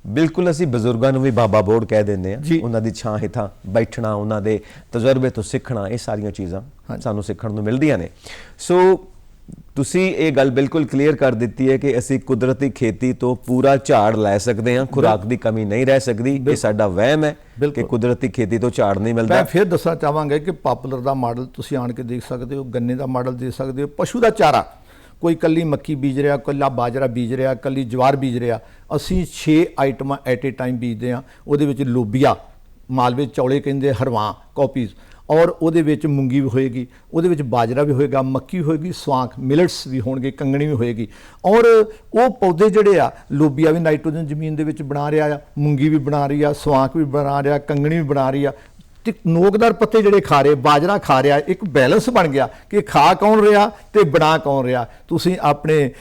Speaker 1: ਬਿਲਕੁਲ, ਅਸੀਂ ਬਜ਼ੁਰਗਾਂ ਨੂੰ ਵੀ ਬਾਬਾ ਬੋਰਡ ਕਹਿ ਦਿੰਦੇ ਆ। ਉਹਨਾਂ ਦੀ ਛਾਂ ਹੇਠਾਂ ਬੈਠਣਾ, ਉਹਨਾਂ ਦੇ ਤਜਰਬੇ ਤੋਂ ਸਿੱਖਣਾ, ਇਹ ਸਾਰੀਆਂ ਚੀਜ਼ਾਂ ਸਾਨੂੰ ਸਿੱਖਣ ਨੂੰ ਮਿਲਦੀਆਂ ਨੇ। ਸੋ ਤੁਸੀਂ ਇਹ ਗੱਲ ਬਿਲਕੁਲ ਕਲੀਅਰ ਕਰ ਦਿੱਤੀ ਹੈ ਕਿ ਅਸੀਂ ਕੁਦਰਤੀ ਖੇਤੀ ਤੋਂ ਪੂਰਾ ਝਾੜ ਲੈ ਸਕਦੇ ਹਾਂ, ਖੁਰਾਕ ਦੀ ਕਮੀ ਨਹੀਂ ਰਹਿ ਸਕਦੀ। ਇਹ ਸਾਡਾ ਵਹਿਮ ਹੈ ਕਿ ਕੁਦਰਤੀ ਖੇਤੀ ਤੋਂ ਝਾੜ ਨਹੀਂ ਮਿਲਦਾ।
Speaker 2: ਮੈਂ ਫਿਰ ਦੱਸਣਾ ਚਾਹਾਂਗਾ ਕਿ ਪਾਪੂਲਰ ਦਾ ਮਾਡਲ ਤੁਸੀਂ ਆਣ ਕੇ ਦੇਖ ਸਕਦੇ ਹੋ, ਗੰਨੇ ਦਾ ਮਾਡਲ ਦੇਖ ਸਕਦੇ ਹੋ, ਪਸ਼ੂ ਦਾ ਚਾਰਾ, ਕੋਈ ਕੱਲੀ ਮੱਕੀ ਬੀਜ ਰਿਹਾ, ਕੱਲਾ ਬਾਜਰਾ ਬੀਜ ਰਿਹਾ, ਕੱਲੀ ਜਵਾਰ ਬੀਜ ਰਿਹਾ। ਅਸੀਂ 6 ਆਈਟਮਾਂ ਐਟ ਏ ਟਾਈਮ ਬੀਜਦੇ ਹਾਂ। ਉਹਦੇ ਵਿੱਚ ਲੋਬੀਆ, ਮਾਲਵੇ ਚੌਲੇ ਕਹਿੰਦੇ, ਹਰਵਾਂ ਕਾਪੀਜ਼, ਔਰ ਉਹਦੇ ਵਿੱਚ ਮੂੰਗੀ ਵੀ ਹੋਏਗੀ, ਉਹਦੇ ਵਿੱਚ ਬਾਜਰਾ ਵੀ ਹੋਏਗਾ, ਮੱਕੀ ਵੀ ਹੋਏਗੀ, ਸਵਾਂਖ ਮਿਲਟਸ ਵੀ ਹੋਣਗੇ, ਕੰਗਣੀ ਵੀ ਹੋਏਗੀ। ਔਰ ਉਹ ਪੌਦੇ ਜਿਹੜੇ ਆ, ਲੋਬੀਆ ਵੀ ਨਾਈਟ੍ਰੋਜਨ ਜ਼ਮੀਨ ਦੇ ਵਿੱਚ ਬਣਾ ਰਿਹਾ ਆ, ਮੂੰਗੀ ਵੀ ਬਣਾ ਰਹੀ ਆ, ਸਵਾਂਖ ਵੀ ਬਣਾ ਰਿਹਾ, ਕੰਗਣੀ ਵੀ ਬਣਾ ਰਹੀ ਆ, ਤੇ ਨੋਕਦਾਰ ਪੱਤੇ ਜਿਹੜੇ ਖਾ ਰਹੇ, ਬਾਜਰਾ ਖਾ ਰਿਹਾ। ਇੱਕ ਬੈਲੈਂਸ ਬਣ ਗਿਆ ਕਿ ਖਾ ਕੌਣ ਰਿਹਾ ਤੇ ਬਣਾ ਕੌਣ ਰਿਹਾ। ਤੁਸੀਂ ਆਪਣੇ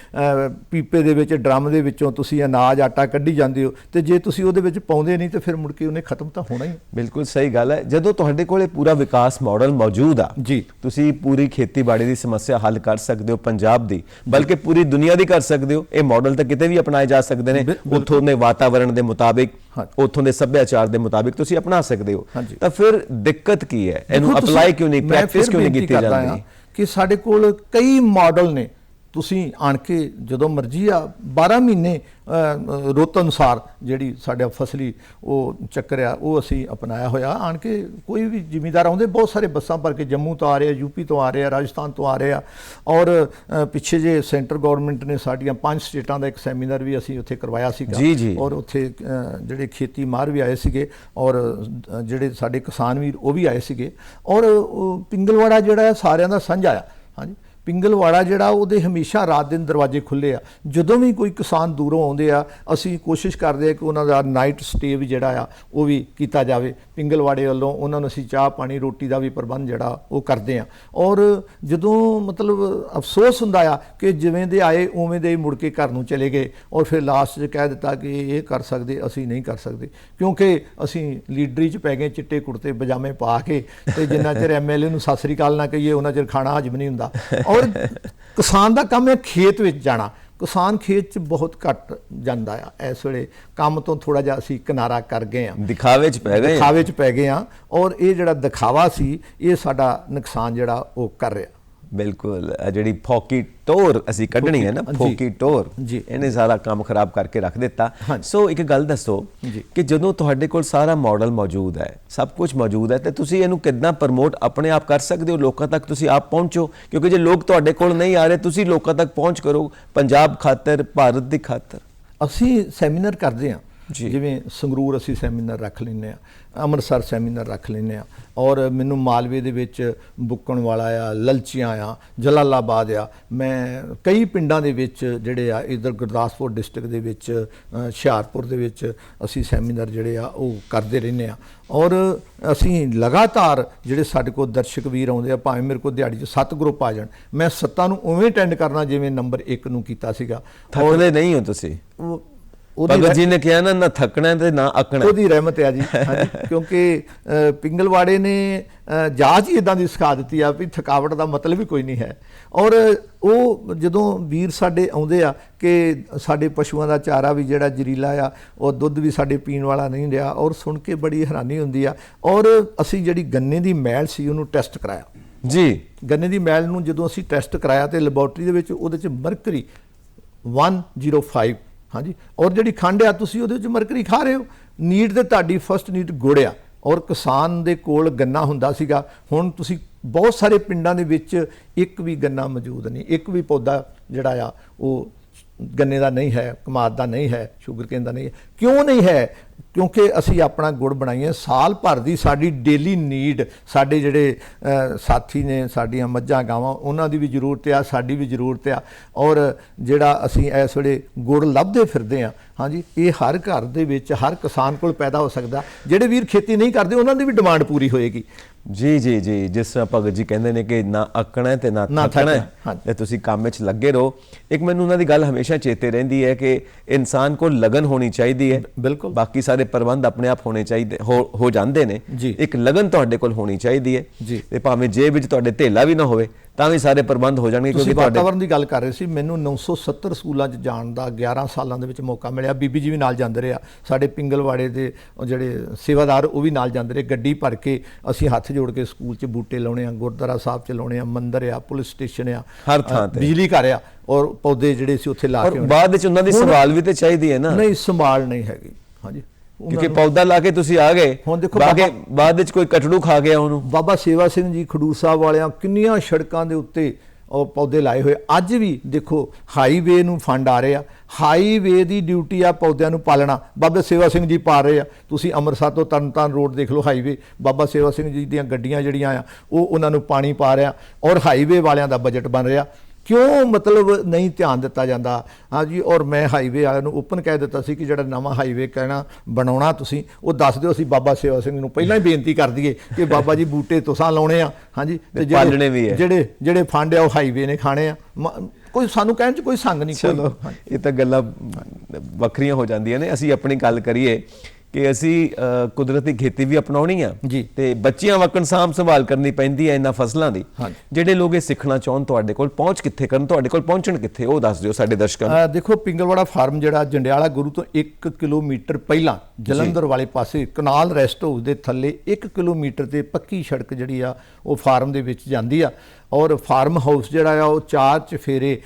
Speaker 2: ਪੀਪੇ ਦੇ ਵਿੱਚ, ਡਰਮ ਦੇ ਵਿੱਚੋਂ ਤੁਸੀਂ ਅਨਾਜ ਆਟਾ ਕੱਢੀ ਜਾਂਦੇ ਹੋ, ਤੇ ਜੇ ਤੁਸੀਂ ਉਹਦੇ ਵਿੱਚ ਪਾਉਂਦੇ ਨਹੀਂ ਤੇ ਫਿਰ ਮੁੜ ਕੇ ਉਹਨੇ ਖਤਮ ਤਾਂ ਹੋਣਾ ਹੀ।
Speaker 1: ਬਿਲਕੁਲ ਸਹੀ ਗੱਲ ਹੈ। ਜਦੋਂ ਤੁਹਾਡੇ ਕੋਲੇ ਪੂਰਾ ਵਿਕਾਸ ਮਾਡਲ ਮੌਜੂਦ ਆ ਜੀ, ਤੁਸੀਂ ਪੂਰੀ ਖੇਤੀਬਾੜੀ ਦੀ ਸਮੱਸਿਆ ਹੱਲ ਕਰ ਸਕਦੇ ਹੋ, ਪੰਜਾਬ ਦੀ ਬਲਕਿ ਪੂਰੀ ਦੁਨੀਆ ਦੀ ਕਰ ਸਕਦੇ ਹੋ। ਇਹ ਮਾਡਲ ਤਾਂ ਕਿਤੇ ਵੀ ਅਪਣਾਏ ਜਾ ਸਕਦੇ ਨੇ, ਉੱਥੋਂ ਦੇ ਵਾਤਾਵਰਣ ਦੇ ਮੁਤਾਬਿਕ, ਉੱਥੋਂ ਦੇ ਸੱਭਿਆਚਾਰ ਦੇ ਮੁਤਾਬਿਕ ਤੁਸੀਂ ਅਪਣਾ ਸਕਦੇ ਹੋ। ਤਾਂ ਫਿਰ ਦਿੱਕਤ ਕੀ ਹੈ? ਇਹਨੂੰ ਅਪਲਾਈ ਕਿਉਂ ਨਹੀਂ, ਪ੍ਰੈਕਟਿਸ ਕਿਉਂ ਨਹੀਂ ਕੀਤੀ ਜਾਂਦੀ?
Speaker 2: ਕਿ ਸਾਡੇ ਕੋਲ ਕਈ ਮਾਡਲ ਨੇ ਤੁਸੀਂ ਆਣ ਕੇ ਜਦੋਂ ਮਰਜ਼ੀ ਆ 12 ਮਹੀਨੇ ਰੁੱਤ ਅਨੁਸਾਰ ਜਿਹੜੀ ਸਾਡਾ ਫਸਲੀ ਉਹ ਚੱਕਰ ਆ ਉਹ ਅਸੀਂ ਅਪਣਾਇਆ ਹੋਇਆ। ਆਣ ਕੇ ਕੋਈ ਵੀ ਜ਼ਿਮੀਂਦਾਰ ਆਉਂਦੇ, ਬਹੁਤ ਸਾਰੇ ਬੱਸਾਂ ਭਰ ਕੇ ਜੰਮੂ ਤੋਂ ਆ ਰਹੇ ਆ, ਯੂਪੀ ਤੋਂ ਆ ਰਹੇ ਆ, ਰਾਜਸਥਾਨ ਤੋਂ ਆ ਰਹੇ ਆ। ਔਰ ਪਿੱਛੇ ਜੇ ਸੈਂਟਰ ਗਵਰਨਮੈਂਟ ਨੇ ਸਾਡੀਆਂ 5 ਸਟੇਟਾਂ ਦਾ ਇੱਕ ਸੈਮੀਨਾਰ ਵੀ ਅਸੀਂ ਉੱਥੇ ਕਰਵਾਇਆ ਸੀਗਾ।
Speaker 1: ਜੀ।
Speaker 2: ਔਰ ਉੱਥੇ ਜਿਹੜੇ ਖੇਤੀ ਮਾਹਰ ਵੀ ਆਏ ਸੀਗੇ ਔਰ ਜਿਹੜੇ ਸਾਡੇ ਕਿਸਾਨ ਵੀਰ ਉਹ ਵੀ ਆਏ ਸੀਗੇ। ਔਰ ਪਿੰਗਲਵਾੜਾ ਜਿਹੜਾ ਸਾਰਿਆਂ ਦਾ ਸਾਂਝਾ ਆ। ਹਾਂਜੀ, ਪਿੰਗਲਵਾੜਾ ਜਿਹੜਾ ਉਹਦੇ ਹਮੇਸ਼ਾ ਰਾਤ ਦਿਨ ਦਰਵਾਜ਼ੇ ਖੁੱਲ੍ਹੇ ਆ। ਜਦੋਂ ਵੀ ਕੋਈ ਕਿਸਾਨ ਦੂਰੋਂ ਆਉਂਦੇ ਆ ਅਸੀਂ ਕੋਸ਼ਿਸ਼ ਕਰਦੇ ਆ ਕਿ ਉਹਨਾਂ ਦਾ ਨਾਈਟ ਸਟੇ ਵੀ ਜਿਹੜਾ ਆ ਉਹ ਵੀ ਕੀਤਾ ਜਾਵੇ। ਪਿੰਗਲਵਾੜੇ ਵੱਲੋਂ ਉਹਨਾਂ ਨੂੰ ਅਸੀਂ ਚਾਹ ਪਾਣੀ ਰੋਟੀ ਦਾ ਵੀ ਪ੍ਰਬੰਧ ਜਿਹੜਾ ਉਹ ਕਰਦੇ ਆ। ਔਰ ਜਦੋਂ ਮਤਲਬ ਅਫਸੋਸ ਹੁੰਦਾ ਆ ਕਿ ਜਿਵੇਂ ਦੇ ਆਏ ਉਵੇਂ ਦੇ ਹੀ ਮੁੜ ਕੇ ਘਰ ਨੂੰ ਚਲੇ ਗਏ ਔਰ ਫਿਰ ਲਾਸਟ 'ਚ ਕਹਿ ਦਿੱਤਾ ਕਿ ਇਹ ਕਰ ਸਕਦੇ, ਅਸੀਂ ਨਹੀਂ ਕਰ ਸਕਦੇ, ਕਿਉਂਕਿ ਅਸੀਂ ਲੀਡਰੀ 'ਚ ਪੈ ਗਏ ਚਿੱਟੇ ਕੁੜਤੇ ਪਜਾਮੇ ਪਾ ਕੇ, ਤੇ ਜਿੰਨਾ ਚਿਰ ਐਮਐਲਏ ਨੂੰ ਸਤਿ ਸ੍ਰੀ ਅਕਾਲ ਨਾ ਕਹੀਏ ਉਹਨਾਂ ਚਿਰ ਖਾਣਾ ਹਜਮ ਨਹੀਂ ਹੁੰਦਾ। ਔਰ ਕਿਸਾਨ ਦਾ ਕੰਮ ਹੈ ਖੇਤ ਵਿੱਚ ਜਾਣਾ। ਕਿਸਾਨ ਖੇਤ 'ਚ ਬਹੁਤ ਘੱਟ ਜਾਂਦਾ ਆ। ਇਸ ਵੇਲੇ ਕੰਮ ਤੋਂ ਥੋੜਾ ਜਿਹਾ ਅਸੀਂ ਕਿਨਾਰਾ ਕਰ ਗਏ ਆ, ਦਿਖਾਵੇ 'ਚ ਪੈ ਗਏ ਆ। ਔਰ ਇਹ ਜਿਹੜਾ ਦਿਖਾਵਾ ਸੀ ਇਹ ਸਾਡਾ ਨੁਕਸਾਨ ਜਿਹੜਾ ਉਹ ਕਰ ਰਿਹਾ।
Speaker 1: ਬਿਲਕੁਲ, ਜਿਹੜੀ ਫੋਕੀ ਟੋਰ ਅਸੀਂ ਕੱਢਣੀ ਹੈ ਨਾ, ਫੋਕੀ ਟੋਰ, ਇਹਨੇ ਸਾਰਾ ਕੰਮ ਖਰਾਬ ਕਰਕੇ ਰੱਖ ਦਿੱਤਾ। ਸੋ ਇੱਕ ਗੱਲ ਦੱਸੋ ਕਿ ਜਦੋਂ ਤੁਹਾਡੇ ਕੋਲ ਸਾਰਾ ਮਾਡਲ ਮੌਜੂਦ ਹੈ, ਸਭ ਕੁਝ ਮੌਜੂਦ ਹੈ, ਤੇ ਤੁਸੀਂ ਇਹਨੂੰ ਕਿੱਦਾਂ ਪ੍ਰਮੋਟ ਆਪਣੇ ਆਪ ਕਰ ਸਕਦੇ ਹੋ? ਲੋਕਾਂ ਤੱਕ ਤੁਸੀਂ ਆਪ ਪਹੁੰਚੋ, ਕਿਉਂਕਿ ਜੇ ਲੋਕ ਤੁਹਾਡੇ ਕੋਲ ਨਹੀਂ ਆ ਰਹੇ ਤੁਸੀਂ ਲੋਕਾਂ ਤੱਕ ਪਹੁੰਚ ਕਰੋ ਪੰਜਾਬ ਖਾਤਰ, ਭਾਰਤ ਦੀ ਖਾਤਰ।
Speaker 2: ਅਸੀਂ ਸੈਮੀਨਾਰ ਕਰਦੇ ਹਾਂ, ਜਿਵੇਂ ਸੰਗਰੂਰ ਅਸੀਂ ਸੈਮੀਨਾਰ ਰੱਖ ਲੈਂਦੇ ਆ, ਅੰਮ੍ਰਿਤਸਰ ਸੈਮੀਨਾਰ ਰੱਖ ਲੈਂਦੇ ਆ। ਔਰ ਮੈਨੂੰ ਮਾਲਵੇ ਦੇ ਵਿੱਚ ਬੁੱਕਣ ਵਾਲਾ ਆ, ਲਲਚੀਆਂ ਆ, ਜਲਾਲਾਬਾਦ ਆ, ਮੈਂ ਕਈ ਪਿੰਡਾਂ ਦੇ ਵਿੱਚ ਜਿਹੜੇ ਆ ਇੱਧਰ ਗੁਰਦਾਸਪੁਰ ਡਿਸਟ੍ਰਿਕਟ ਦੇ ਵਿੱਚ, ਹੁਸ਼ਿਆਰਪੁਰ ਦੇ ਵਿੱਚ ਅਸੀਂ ਸੈਮੀਨਾਰ ਜਿਹੜੇ ਆ ਉਹ ਕਰਦੇ ਰਹਿੰਦੇ ਆ। ਔਰ ਅਸੀਂ ਲਗਾਤਾਰ ਜਿਹੜੇ ਸਾਡੇ ਕੋਲ ਦਰਸ਼ਕ ਵੀਰ ਆਉਂਦੇ ਆ, ਭਾਵੇਂ ਮੇਰੇ ਕੋਲ ਦਿਹਾੜੀ 'ਚ 7 ਗਰੁੱਪ ਆ ਜਾਣ, ਮੈਂ 7 ਨੂੰ ਉਵੇਂ ਅਟੈਂਡ ਕਰਨਾ ਜਿਵੇਂ ਨੰਬਰ 1 ਨੂੰ ਕੀਤਾ ਸੀਗਾ।
Speaker 1: ਥੱਕਦੇ ਨਹੀਂ ਹੋ ਤੁਸੀਂ? ਭਗਤ ਜੀ ਨੇ ਕਿਹਾ ਨਾ ਥੱਕਣਾ ਤੇ ਨਾ ਅੱਕਣਾ,
Speaker 2: ਉਹਦੀ ਰਹਿਮਤ ਆ ਜੀ। ਕਿਉਂਕਿ ਪਿੰਗਲਵਾੜੇ ਨੇ ਜਾਚ ਹੀ ਇਦਾਂ ਦੀ ਸਿਖਾ ਦਿੱਤੀ ਆ ਵੀ ਥਕਾਵਟ ਦਾ ਮਤਲਬ ਹੀ ਕੋਈ ਨਹੀਂ ਹੈ। ਔਰ ਉਹ ਜਦੋਂ ਵੀਰ ਸਾਡੇ ਆਉਂਦੇ ਆ ਕਿ ਸਾਡੇ ਪਸ਼ੂਆਂ ਦਾ ਚਾਰਾ ਵੀ ਜਿਹੜਾ ਜ਼ਹਿਰੀਲਾ ਆ, ਉਹ ਦੁੱਧ ਵੀ ਸਾਡੇ ਪੀਣ ਵਾਲਾ ਨਹੀਂ ਰਿਹਾ, ਔਰ ਸੁਣ ਕੇ ਬੜੀ ਹੈਰਾਨੀ ਹੁੰਦੀ ਆ। ਔਰ ਅਸੀਂ ਜਿਹੜੀ ਗੰਨੇ ਦੀ ਮੈਲ ਸੀ ਉਹਨੂੰ ਟੈਸਟ ਕਰਾਇਆ ਜੀ। ਗੰਨੇ ਦੀ ਮੈਲ ਨੂੰ ਜਦੋਂ ਅਸੀਂ ਟੈਸਟ ਕਰਾਇਆ ਤੇ ਲੈਬੋਰਟਰੀ ਦੇ ਵਿੱਚ ਉਹਦੇ 'ਚ ਮਰਕਰੀ 105, ਹਾਂਜੀ, ਔਰ ਜਿਹੜੀ ਖੰਡ ਆ ਤੁਸੀਂ ਉਹਦੇ ਵਿੱਚ ਮਰਕਰੀ ਖਾ ਰਹੇ ਹੋ। ਨੀਟ ਤੇ ਤੁਹਾਡੀ ਫਸਟ ਨੀਟ ਗੁੜ ਆ। ਔਰ ਕਿਸਾਨ ਦੇ ਕੋਲ ਗੰਨਾ ਹੁੰਦਾ ਸੀਗਾ, ਹੁਣ ਤੁਸੀਂ ਬਹੁਤ ਸਾਰੇ ਪਿੰਡਾਂ ਦੇ ਵਿੱਚ ਇੱਕ ਵੀ ਗੰਨਾ ਮੌਜੂਦ ਨਹੀਂ, ਇੱਕ ਵੀ ਪੌਦਾ ਜਿਹੜਾ ਆ ਉਹ ਗੰਨੇ ਦਾ ਨਹੀਂ ਹੈ, ਕਮਾਦ ਦਾ ਨਹੀਂ ਹੈ, ਸ਼ੂਗਰਕੇਨ ਦਾ ਨਹੀਂ ਹੈ। ਕਿਉਂ ਨਹੀਂ ਹੈ? ਕਿਉਂਕਿ ਅਸੀਂ ਆਪਣਾ ਗੁੜ ਬਣਾਈਏ। ਸਾਲ ਭਰ ਦੀ ਸਾਡੀ ਡੇਲੀ ਨੀਡ, ਸਾਡੇ ਜਿਹੜੇ ਸਾਥੀ ਨੇ, ਸਾਡੀਆਂ ਮੱਝਾਂ ਗਾਵਾਂ, ਉਹਨਾਂ ਦੀ ਵੀ ਜ਼ਰੂਰਤ ਆ, ਸਾਡੀ ਵੀ ਜ਼ਰੂਰਤ ਆ। ਔਰ ਜਿਹੜਾ ਅਸੀਂ ਇਸ ਵੇਲੇ ਗੁੜ ਲੱਭਦੇ ਫਿਰਦੇ ਹਾਂ, ਹਾਂਜੀ, ਇਹ ਹਰ ਘਰ ਦੇ ਵਿੱਚ ਹਰ ਕਿਸਾਨ ਕੋਲ ਪੈਦਾ ਹੋ ਸਕਦਾ। ਜਿਹੜੇ ਵੀਰ ਖੇਤੀ ਨਹੀਂ ਕਰਦੇ ਉਹਨਾਂ ਦੀ ਵੀ ਡਿਮਾਂਡ ਪੂਰੀ ਹੋਏਗੀ। ਜੀ,
Speaker 1: ਜਿਸ ਤਰ੍ਹਾਂ ਭਗਤ ਜੀ ਕਹਿੰਦੇ ਨੇ ਕਿ ਨਾ ਅੱਕਣਾ ਤੇ ਨਾ ਥੱਕਣਾ, ਤੇ ਤੁਸੀਂ ਕੰਮ ਵਿੱਚ ਲੱਗੇ ਰਹੋ। ਇੱਕ ਮੈਨੂੰ ਉਹਨਾਂ ਦੀ ਗੱਲ ਹਮੇਸ਼ਾ ਚੇਤੇ ਰਹਿੰਦੀ ਹੈ ਕਿ ਇਨਸਾਨ ਕੋਲ ਲਗਨ ਹੋਣੀ ਚਾਹੀਦੀ ਹੈ। ਬਿਲਕੁਲ, ਬਾਕੀ ਸਾਰੇ ਪ੍ਰਬੰਧ ਆਪਣੇ ਆਪ ਹੋਣੇ ਚਾਹੀਦੇ, ਹੋ ਜਾਂਦੇ ਨੇ। ਇੱਕ ਲਗਨ ਤੁਹਾਡੇ ਕੋਲ ਹੋਣੀ ਚਾਹੀਦੀ ਹੈ, ਤੇ ਭਾਵੇਂ ਜੇਬ ਵਿੱਚ ਤੁਹਾਡੇ ਧੇਲਾ ਵੀ ਨਾ ਹੋਵੇ ਤਾਂ ਵੀ ਸਾਰੇ ਪ੍ਰਬੰਧ ਹੋ ਜਾਣਗੇ।
Speaker 2: ਕਿਉਂਕਿ ਵਾਤਾਵਰਨ ਦੀ ਗੱਲ ਕਰ ਰਹੇ ਸੀ, ਮੈਨੂੰ 970 ਸਕੂਲਾਂ 'ਚ ਜਾਣ ਦਾ 11 ਸਾਲਾਂ ਦੇ ਵਿੱਚ ਮੌਕਾ ਮਿਲਿਆ। ਬੀਬੀ ਜੀ ਵੀ ਨਾਲ ਜਾਂਦੇ ਰਹੇ ਆ, ਸਾਡੇ ਪਿੰਗਲਵਾੜੇ ਦੇ ਜਿਹੜੇ ਸੇਵਾਦਾਰ ਉਹ ਵੀ ਨਾਲ ਜਾਂਦੇ ਰਹੇ। ਗੱਡੀ ਭਰ ਕੇ ਅਸੀਂ ਹੱਥ ਜੋੜ ਕੇ ਸਕੂਲ 'ਚ ਬੂਟੇ ਲਾਉਣੇ ਆ, ਗੁਰਦੁਆਰਾ ਸਾਹਿਬ 'ਚ ਲਾਉਣੇ ਆ, ਮੰਦਿਰ ਆ, ਪੁਲਿਸ ਸਟੇਸ਼ਨ ਆ, ਹਰ ਥਾਂ ਤੇ ਬਿਜਲੀ ਘਰ ਆ, ਔਰ ਪੌਦੇ ਜਿਹੜੇ ਸੀ ਉੱਥੇ ਲਾ ਕੇ।
Speaker 1: ਬਾਅਦ ਵਿੱਚ ਉਹਨਾਂ ਦੀ ਸੰਭਾਲ ਵੀ ਤੇ ਚਾਹੀਦੀ ਹੈ ਨਾ।
Speaker 2: ਨਹੀਂ, ਸੰਭਾਲ ਨਹੀਂ ਹੈਗੀ। ਹਾਂਜੀ,
Speaker 1: ਕਿਉਂਕਿ ਪੌਦਾ ਲਾ ਕੇ ਤੁਸੀਂ ਆ ਗਏ, ਹੁਣ ਦੇਖੋ ਬਾਅਦ ਵਿੱਚ ਕੋਈ ਕਟੜੂ ਖਾ ਗਿਆ ਉਹਨੂੰ।
Speaker 2: ਬਾਬਾ ਸੇਵਾ ਸਿੰਘ ਜੀ ਖਡੂਰ ਸਾਹਿਬ ਵਾਲਿਆਂ ਕਿੰਨੀਆਂ ਸੜਕਾਂ ਦੇ ਉੱਤੇ ਉਹ ਪੌਦੇ ਲਾਏ ਹੋਏ। ਅੱਜ ਵੀ ਦੇਖੋ ਹਾਈਵੇ ਨੂੰ ਫੰਡ ਆ ਰਹੇ ਆ, ਹਾਈਵੇ ਦੀ ਡਿਊਟੀ ਆ ਪੌਦਿਆਂ ਨੂੰ ਪਾਲਣਾ। ਬਾਬਾ ਸੇਵਾ ਸਿੰਘ ਜੀ ਪਾ ਰਹੇ ਆ। ਤੁਸੀਂ ਅੰਮ੍ਰਿਤਸਰ ਤੋਂ ਤਰਨਤਾਰਨ ਰੋਡ ਦੇਖ ਲਓ, ਹਾਈਵੇ ਬਾਬਾ ਸੇਵਾ ਸਿੰਘ ਜੀ ਦੀਆਂ ਗੱਡੀਆਂ ਜਿਹੜੀਆਂ ਆ ਉਹ ਉਹਨਾਂ ਨੂੰ ਪਾਣੀ ਪਾ ਰਿਹਾ। ਔਰ ਹਾਈਵੇ ਵਾਲਿਆਂ ਦਾ ਬਜਟ ਬਣ ਰਿਹਾ। ਕਿਉਂ ਮਤਲਬ ਨਹੀਂ ਧਿਆਨ ਦਿੱਤਾ ਜਾਂਦਾ? ਹਾਂਜੀ, ਔਰ ਮੈਂ ਹਾਈਵੇ ਵਾਲਿਆਂ ਨੂੰ ਓਪਨ ਕਹਿ ਦਿੱਤਾ ਸੀ ਕਿ ਜਿਹੜਾ ਨਵਾਂ ਹਾਈਵੇ ਕਹਿਣਾ ਬਣਾਉਣਾ ਤੁਸੀਂ ਉਹ ਦੱਸ ਦਿਓ, ਅਸੀਂ ਬਾਬਾ ਸੇਵਾ ਸਿੰਘ ਨੂੰ ਪਹਿਲਾਂ ਹੀ ਬੇਨਤੀ ਕਰ ਦਈਏ ਕਿ ਬਾਬਾ ਜੀ ਬੂਟੇ ਤੁਸਾਂ ਲਾਉਣੇ ਆ। ਹਾਂਜੀ, ਤੇ ਜਿਹੜੇ ਫੰਡ ਆ ਉਹ ਹਾਈਵੇ ਨੇ ਖਾਣੇ ਆ। ਕੋਈ ਸਾਨੂੰ ਕਹਿਣ 'ਚ ਕੋਈ ਸੰਗ ਨਹੀਂ।
Speaker 1: ਚਲੋ, ਇਹ ਤਾਂ ਗੱਲਾਂ ਵੱਖਰੀਆਂ ਹੋ ਜਾਂਦੀਆਂ ਨੇ। ਅਸੀਂ ਆਪਣੀ ਗੱਲ ਕਰੀਏ ਕਿ ਅਸੀਂ ਕੁਦਰਤੀ ਖੇਤੀ ਵੀ ਅਪਣਾਉਣੀ ਆ ਤੇ ਬੱਚਿਆਂ ਵਕਣ ਸਾਂਭ ਸੰਭਾਲ ਕਰਨੀ ਪੈਂਦੀ ਹੈ ਇਹਨਾਂ ਫਸਲਾਂ ਦੀ। ਜਿਹੜੇ ਲੋਕ ਇਹ ਸਿੱਖਣਾ ਚਾਹਣ ਤੁਹਾਡੇ ਕੋਲ ਪਹੁੰਚ ਕਿੱਥੇ ਕਰਨ, ਤੁਹਾਡੇ ਕੋਲ ਪਹੁੰਚਣ ਕਿੱਥੇ, ਉਹ ਦੱਸ ਦਿਓ ਸਾਡੇ ਦਰਸ਼ਕਾਂ ਨੂੰ।
Speaker 2: ਦੇਖੋ, ਪਿੰਗਲਵਾੜਾ ਫਾਰਮ ਜਿਹੜਾ ਜੰਡਿਆਲਾ ਗੁਰੂ ਤੋਂ 1 ਕਿਲੋਮੀਟਰ ਪਹਿਲਾਂ ਜਲੰਧਰ ਵਾਲੇ ਪਾਸੇ ਕਨਾਲ ਰੈਸਟ ਹਾਊਸ ਦੇ ਥੱਲੇ 1 ਕਿਲੋਮੀਟਰ ਤੇ ਪੱਕੀ ਸੜਕ ਜਿਹੜੀ ਆ ਉਹ ਫਾਰਮ ਦੇ ਵਿੱਚ ਜਾਂਦੀ ਆ। ਔਰ ਫਾਰਮ ਹਾਊਸ ਜਿਹੜਾ ਆ ਉਹ 4 ਚਫੇਰੇ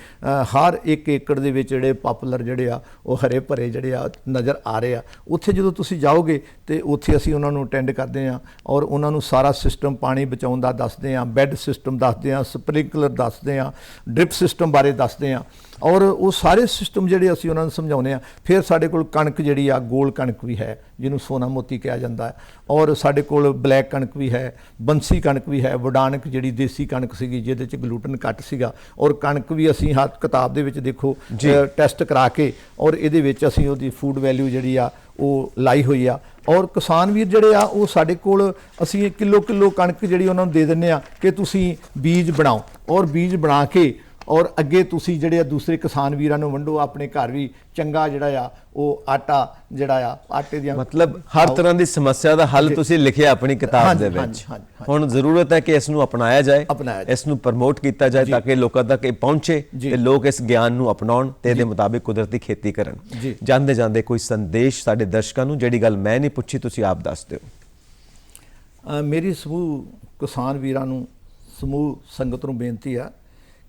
Speaker 2: ਹਰ 1 ਏਕੜ ਦੇ ਵਿੱਚ ਜਿਹੜੇ ਪਾਪੂਲਰ ਜਿਹੜੇ ਆ ਉਹ ਹਰੇ ਭਰੇ ਜਿਹੜੇ ਆ ਨਜ਼ਰ ਆ ਰਹੇ ਆ। ਉੱਥੇ ਜਦੋਂ ਤੁਸੀਂ ਜਾਓਗੇ ਤੇ ਉੱਥੇ ਅਸੀਂ ਉਹਨਾਂ ਨੂੰ ਅਟੈਂਡ ਕਰਦੇ ਹਾਂ ਔਰ ਉਹਨਾਂ ਨੂੰ ਸਾਰਾ ਸਿਸਟਮ ਪਾਣੀ ਬਚਾਉਣ ਦਾ ਦੱਸਦੇ ਹਾਂ, ਬੈੱਡ ਸਿਸਟਮ ਦੱਸਦੇ ਹਾਂ, ਸਪ੍ਰਿੰਕਲਰ ਦੱਸਦੇ ਹਾਂ, ਡ੍ਰਿਪ ਸਿਸਟਮ ਬਾਰੇ ਦੱਸਦੇ ਹਾਂ ਔਰ ਉਹ ਸਾਰੇ ਸਿਸਟਮ ਜਿਹੜੇ ਅਸੀਂ ਉਹਨਾਂ ਨੂੰ ਸਮਝਾਉਂਦੇ ਹਾਂ। ਫਿਰ ਸਾਡੇ ਕੋਲ ਕਣਕ ਜਿਹੜੀ ਆ ਗੋਲ ਕਣਕ ਵੀ ਹੈ ਜਿਹਨੂੰ ਸੋਨਾ ਮੋਤੀ ਕਿਹਾ ਜਾਂਦਾ ਹੈ ਔਰ ਸਾਡੇ ਕੋਲ ਬਲੈਕ ਕਣਕ ਵੀ ਹੈ, ਬੰਸੀ ਕਣਕ ਵੀ ਹੈ, ਵਡਾਨਕ ਜਿਹੜੀ ਦੇਸੀ ਕਣਕ ਸੀਗੀ ਜਿਹਦੇ 'ਚ ਗਲੂਟਨ ਘੱਟ ਸੀਗਾ ਔਰ ਕਣਕ ਵੀ ਅਸੀਂ ਹਰ ਕਿਤਾਬ ਦੇ ਵਿੱਚ ਦੇਖੋ ਟੈਸਟ ਕਰਾ ਕੇ ਔਰ ਇਹਦੇ ਵਿੱਚ ਅਸੀਂ ਉਹਦੀ ਫੂਡ ਵੈਲਿਊ ਜਿਹੜੀ ਆ ਉਹ ਲਾਈ ਹੋਈ ਆ। ਔਰ ਕਿਸਾਨ ਵੀਰ ਜਿਹੜੇ ਆ ਉਹ ਸਾਡੇ ਕੋਲ ਅਸੀਂ ਕਿਲੋ ਕਣਕ ਜਿਹੜੀ ਉਹਨਾਂ ਨੂੰ ਦੇ ਦਿੰਦੇ ਆ ਕਿ ਤੁਸੀਂ ਬੀਜ ਬਣਾਓ ਔਰ ਬੀਜ ਬਣਾ ਕੇ ਔਰ ਅੱਗੇ ਤੁਸੀਂ ਜਿਹੜੇ ਆ ਦੂਸਰੇ ਕਿਸਾਨ ਵੀਰਾਂ ਨੂੰ ਵੰਡੋ। ਆਪਣੇ ਘਰ ਵੀ ਚੰਗਾ ਜਿਹੜਾ ਆ ਉਹ ਆਟਾ ਜਿਹੜਾ ਆ ਆਟੇ ਦੀਆਂ
Speaker 1: ਮਤਲਬ ਹਰ ਤਰ੍ਹਾਂ ਦੀ ਸਮੱਸਿਆ ਦਾ ਹੱਲ ਤੁਸੀਂ ਲਿਖਿਆ ਆਪਣੀ ਕਿਤਾਬ ਦੇ ਵਿੱਚ। ਹੁਣ ਜ਼ਰੂਰਤ ਹੈ ਕਿ ਇਸ ਨੂੰ ਅਪਣਾਇਆ ਜਾਏ, ਇਸ ਨੂੰ ਪ੍ਰਮੋਟ ਕੀਤਾ ਜਾਏ ਤਾਂ ਕਿ ਲੋਕਾਂ ਤੱਕ ਇਹ ਪਹੁੰਚੇ ਤੇ ਲੋਕ ਇਸ ਗਿਆਨ ਨੂੰ ਅਪਣਾਉਣ ਤੇ ਇਹਦੇ ਮੁਤਾਬਿਕ ਕੁਦਰਤੀ ਖੇਤੀ ਕਰਨ। ਜਾਂਦੇ ਜਾਂਦੇ ਕੋਈ ਸੰਦੇਸ਼ ਸਾਡੇ ਦਰਸ਼ਕਾਂ ਨੂੰ, ਜਿਹੜੀ ਗੱਲ ਮੈਂ ਨਹੀਂ ਪੁੱਛੀ ਤੁਸੀਂ ਆਪ ਦੱਸ ਦਿਓ।
Speaker 2: ਮੇਰੀ ਸਮੂਹ ਕਿਸਾਨ ਵੀਰਾਂ ਨੂੰ, ਸਮੂਹ ਸੰਗਤ ਨੂੰ ਬੇਨਤੀ ਆ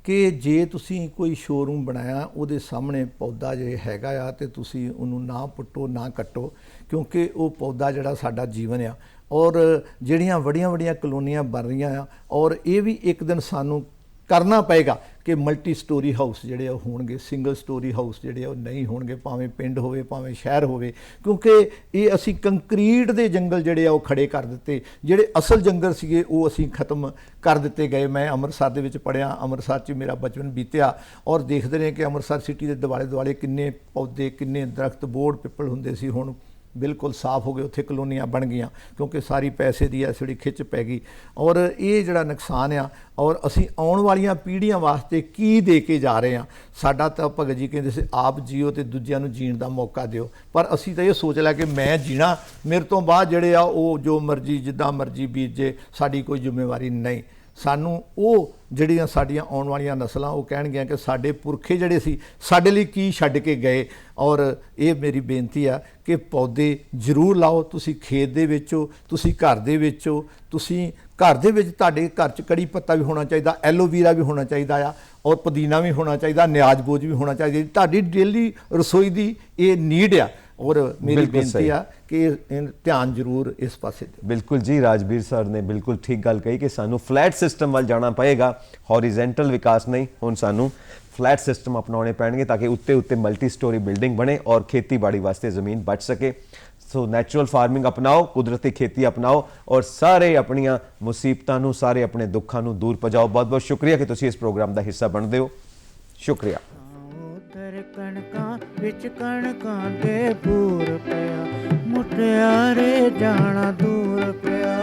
Speaker 2: ਕਿ ਜੇ ਤੁਸੀਂ ਕੋਈ ਸ਼ੋਰੂਮ ਬਣਾਇਆ ਉਹਦੇ ਸਾਹਮਣੇ ਪੌਦਾ ਜੇ ਹੈਗਾ ਆ ਤੇ ਤੁਸੀਂ ਉਹਨੂੰ ਨਾ ਪੁੱਟੋ ਨਾ ਕੱਟੋ, ਕਿਉਂਕਿ ਉਹ ਪੌਦਾ ਜਿਹੜਾ ਸਾਡਾ ਜੀਵਨ ਆ ਔਰ ਜਿਹੜੀਆਂ ਵੱਡੀਆਂ ਕਲੋਨੀਆਂ ਬਣ ਰਹੀਆਂ ਆ ਔਰ ਇਹ ਵੀ ਇੱਕ ਦਿਨ ਸਾਨੂੰ ਕਰਨਾ ਪਏਗਾ ਕਿ ਮਲਟੀ ਸਟੋਰੀ ਹਾਊਸ ਜਿਹੜੇ ਉਹ ਹੋਣਗੇ, ਸਿੰਗਲ ਸਟੋਰੀ ਹਾਊਸ ਜਿਹੜੇ ਉਹ ਨਹੀਂ ਹੋਣਗੇ, ਭਾਵੇਂ ਪਿੰਡ ਹੋਵੇ ਭਾਵੇਂ ਸ਼ਹਿਰ ਹੋਵੇ, ਕਿਉਂਕਿ ਇਹ ਅਸੀਂ ਕੰਕਰੀਟ ਦੇ ਜੰਗਲ ਜਿਹੜੇ ਆ ਉਹ ਖੜੇ ਕਰ ਦਿੱਤੇ। ਜਿਹੜੇ ਅਸਲ ਜੰਗਲ ਸੀਗੇ ਉਹ ਅਸੀਂ ਖਤਮ ਕਰ ਦਿੱਤੇ ਗਏ। ਮੈਂ ਅੰਮ੍ਰਿਤਸਰ ਦੇ ਵਿੱਚ ਪੜ੍ਹਿਆ, ਅੰਮ੍ਰਿਤਸਰ 'ਚ ਮੇਰਾ ਬਚਪਨ ਬੀਤਿਆ ਔਰ ਦੇਖਦੇ ਰਹੇ ਕਿ ਅੰਮ੍ਰਿਤਸਰ ਸਿਟੀ ਦੇ ਦੁਆਲੇ ਕਿੰਨੇ ਪੌਦੇ, ਕਿੰਨੇ ਦਰਖਤ, ਬੋੜ ਪਿੱਪਲ ਹੁੰਦੇ ਸੀ, ਹੁਣ ਬਿਲਕੁਲ ਸਾਫ਼ ਹੋ ਗਏ, ਉੱਥੇ ਕਲੋਨੀਆਂ ਬਣ ਗਈਆਂ ਕਿਉਂਕਿ ਸਾਰੀ ਪੈਸੇ ਦੀ ਐ ਥੋੜੀ ਖਿੱਚ ਪੈ ਗਈ ਔਰ ਇਹ ਜਿਹੜਾ ਨੁਕਸਾਨ ਆ ਔਰ ਅਸੀਂ ਆਉਣ ਵਾਲੀਆਂ ਪੀੜ੍ਹੀਆਂ ਵਾਸਤੇ ਕੀ ਦੇ ਕੇ ਜਾ ਰਹੇ ਹਾਂ। ਸਾਡਾ ਤਾਂ ਭਗਤ ਜੀ ਕਹਿੰਦੇ ਸੀ ਆਪ ਜੀਓ ਤੇ ਦੂਜਿਆਂ ਨੂੰ ਜੀਣ ਦਾ ਮੌਕਾ ਦਿਓ, ਪਰ ਅਸੀਂ ਤਾਂ ਇਹ ਸੋਚ ਲਿਆ ਕਿ ਮੈਂ ਜੀਣਾ, ਮੇਰੇ ਤੋਂ ਬਾਅਦ ਜਿਹੜੇ ਆ ਉਹ ਜੋ ਮਰਜ਼ੀ ਜਿੱਦਾਂ ਮਰਜ਼ੀ ਬੀਜੇ, ਸਾਡੀ ਕੋਈ ਜ਼ਿੰਮੇਵਾਰੀ ਨਹੀਂ। ਸਾਨੂੰ ਉਹ ਜਿਹੜੀਆਂ ਸਾਡੀਆਂ ਆਉਣ ਵਾਲੀਆਂ ਨਸਲਾਂ ਉਹ ਕਹਿਣਗੀਆਂ ਕਿ ਸਾਡੇ ਪੁਰਖੇ ਜਿਹੜੇ ਸੀ ਸਾਡੇ ਲਈ ਕੀ ਛੱਡ ਕੇ ਗਏ। ਔਰ ਇਹ ਮੇਰੀ ਬੇਨਤੀ ਆ ਕਿ ਪੌਦੇ ਜ਼ਰੂਰ ਲਾਓ। ਤੁਸੀਂ ਖੇਤ ਦੇ ਵਿੱਚ ਹੋ, ਤੁਸੀਂ ਘਰ ਦੇ ਵਿੱਚ ਹੋ, ਤੁਸੀਂ ਘਰ ਦੇ ਵਿੱਚ ਤੁਹਾਡੇ ਘਰ 'ਚ ਕੜੀ ਪੱਤਾ ਵੀ ਹੋਣਾ ਚਾਹੀਦਾ, ਐਲੋਵੀਰਾ ਵੀ ਹੋਣਾ ਚਾਹੀਦਾ ਆ ਔਰ ਪੁਦੀਨਾ ਵੀ ਹੋਣਾ ਚਾਹੀਦਾ, ਨਿਆਜ਼ ਬੋਝ ਵੀ ਹੋਣਾ ਚਾਹੀਦਾ। ਤੁਹਾਡੀ ਡੇਲੀ ਰਸੋਈ ਦੀ ਇਹ ਨੀਡ ਆ ਔਰ ਮੇਰੀ ਬੇਨਤੀ ਆ ਕਿ ਧਿਆਨ ਜ਼ਰੂਰ ਇਸ ਪਾਸੇ ਦਿਓ।
Speaker 1: ਬਿਲਕੁਲ ਜੀ, ਰਾਜਵੀਰ ਸਰ ਨੇ ਬਿਲਕੁਲ ਠੀਕ ਗੱਲ ਕਹੀ ਕਿ ਸਾਨੂੰ ਫਲੈਟ ਸਿਸਟਮ ਵੱਲ ਜਾਣਾ ਪਏਗਾ, ਹੌਰੀਜ਼ੈਂਟਲ ਵਿਕਾਸ ਨਹੀਂ। ਹੁਣ ਸਾਨੂੰ ਫਲੈਟ ਸਿਸਟਮ ਅਪਣਾਉਣੇ ਪੈਣਗੇ ਤਾਂ ਕਿ ਉੱਤੇ ਮਲਟੀ ਸਟੋਰੀ ਬਿਲਡਿੰਗ ਬਣੇ ਔਰ ਖੇਤੀਬਾੜੀ ਵਾਸਤੇ ਜ਼ਮੀਨ ਬਚ ਸਕੇ। ਸੋ ਨੈਚੁਰਲ ਫਾਰਮਿੰਗ ਅਪਣਾਓ, ਕੁਦਰਤੀ ਖੇਤੀ ਅਪਣਾਓ ਔਰ ਸਾਰੇ ਆਪਣੀਆਂ ਮੁਸੀਬਤਾਂ ਨੂੰ, ਸਾਰੇ ਆਪਣੇ ਦੁੱਖਾਂ ਨੂੰ ਦੂਰ ਭਜਾਓ। ਬਹੁਤ ਬਹੁਤ ਸ਼ੁਕਰੀਆ ਕਿ ਤੁਸੀਂ ਇਸ ਪ੍ਰੋਗਰਾਮ ਦਾ ਹਿੱਸਾ ਬਣਦੇ ਹੋ। ਸ਼ੁਕਰੀਆ।
Speaker 3: ਕਣਕਾਂ ਵਿੱਚ ਕਣਕਾਂ ਦੇ ਬੂਰ ਪਿਆ, ਮੁਟਿਆਰੇ ਜਾਣਾ ਦੂਰ ਪਿਆ।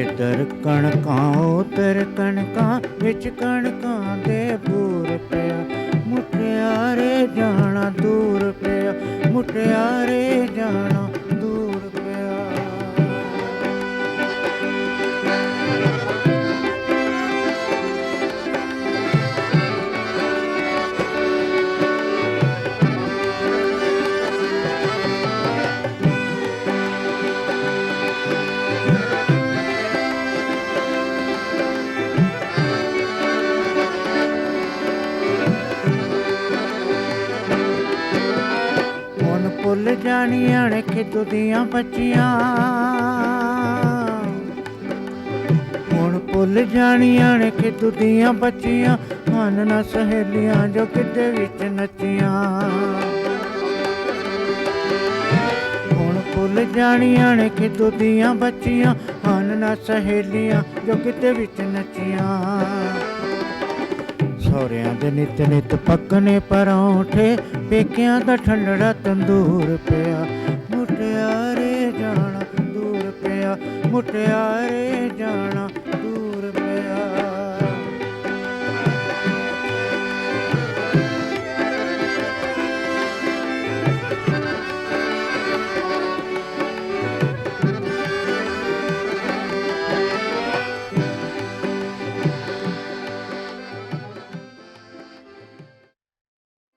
Speaker 3: ਇੱਧਰ ਕਣਕਾਂ ਉੱਧਰ ਕਣਕਾਂ ਵਿੱਚ ਕਣਕਾਂ ਦੇ ਬੂਰ ਪਿਆ, ਮੁਟਿਆਰੇ ਜਾਣਾ ਦੂਰ ਪਿਆ, ਮੁਟਿਆਰੇ ਜਾਣਾ ਦੂਰ ਪਿਆ। ਭੁੱਲ ਜਾਣੀਆਂ ਨੇ ਖਿੱਦੂ ਦੀਆਂ ਬੱਚੀਆਂ, ਹੁਣ ਭੁੱਲ ਜਾਣੀਆਂ ਨੇ ਖਿੱਦੂ ਦੀਆਂ ਬੱਚੀਆਂ, ਹਨ ਨਾ ਸਹੇਲੀਆਂ ਜੋ ਕਿਤੇ ਵਿੱਚ ਨੱਚੀਆਂ। ਹੁਣ ਭੁੱਲ ਜਾਣੀਆਂ ਨੇ ਖਿੱਦੂ ਦੀਆਂ ਬੱਚੀਆਂ, ਹਨ ਨਾ ਸਹੇਲੀਆਂ ਜੋ ਕਿਤੇ ਵਿੱਚ ਨੱਚੀਆਂ। ਸਹੁਰਿਆਂ ਦੇ ਨਿਤ ਪੱਕਣੇ ਪਰੌਂਠੇ, ਪੇਕਿਆਂ ਦਾ ਠੰਡੜਾ ਤੰਦੂਰ ਪਿਆ, ਮੁਟਿਆਰੇ ਜਾਣਾ ਦੂਰ ਪਿਆ, ਮੁਟਿਆਰੇ ਜਾਣਾ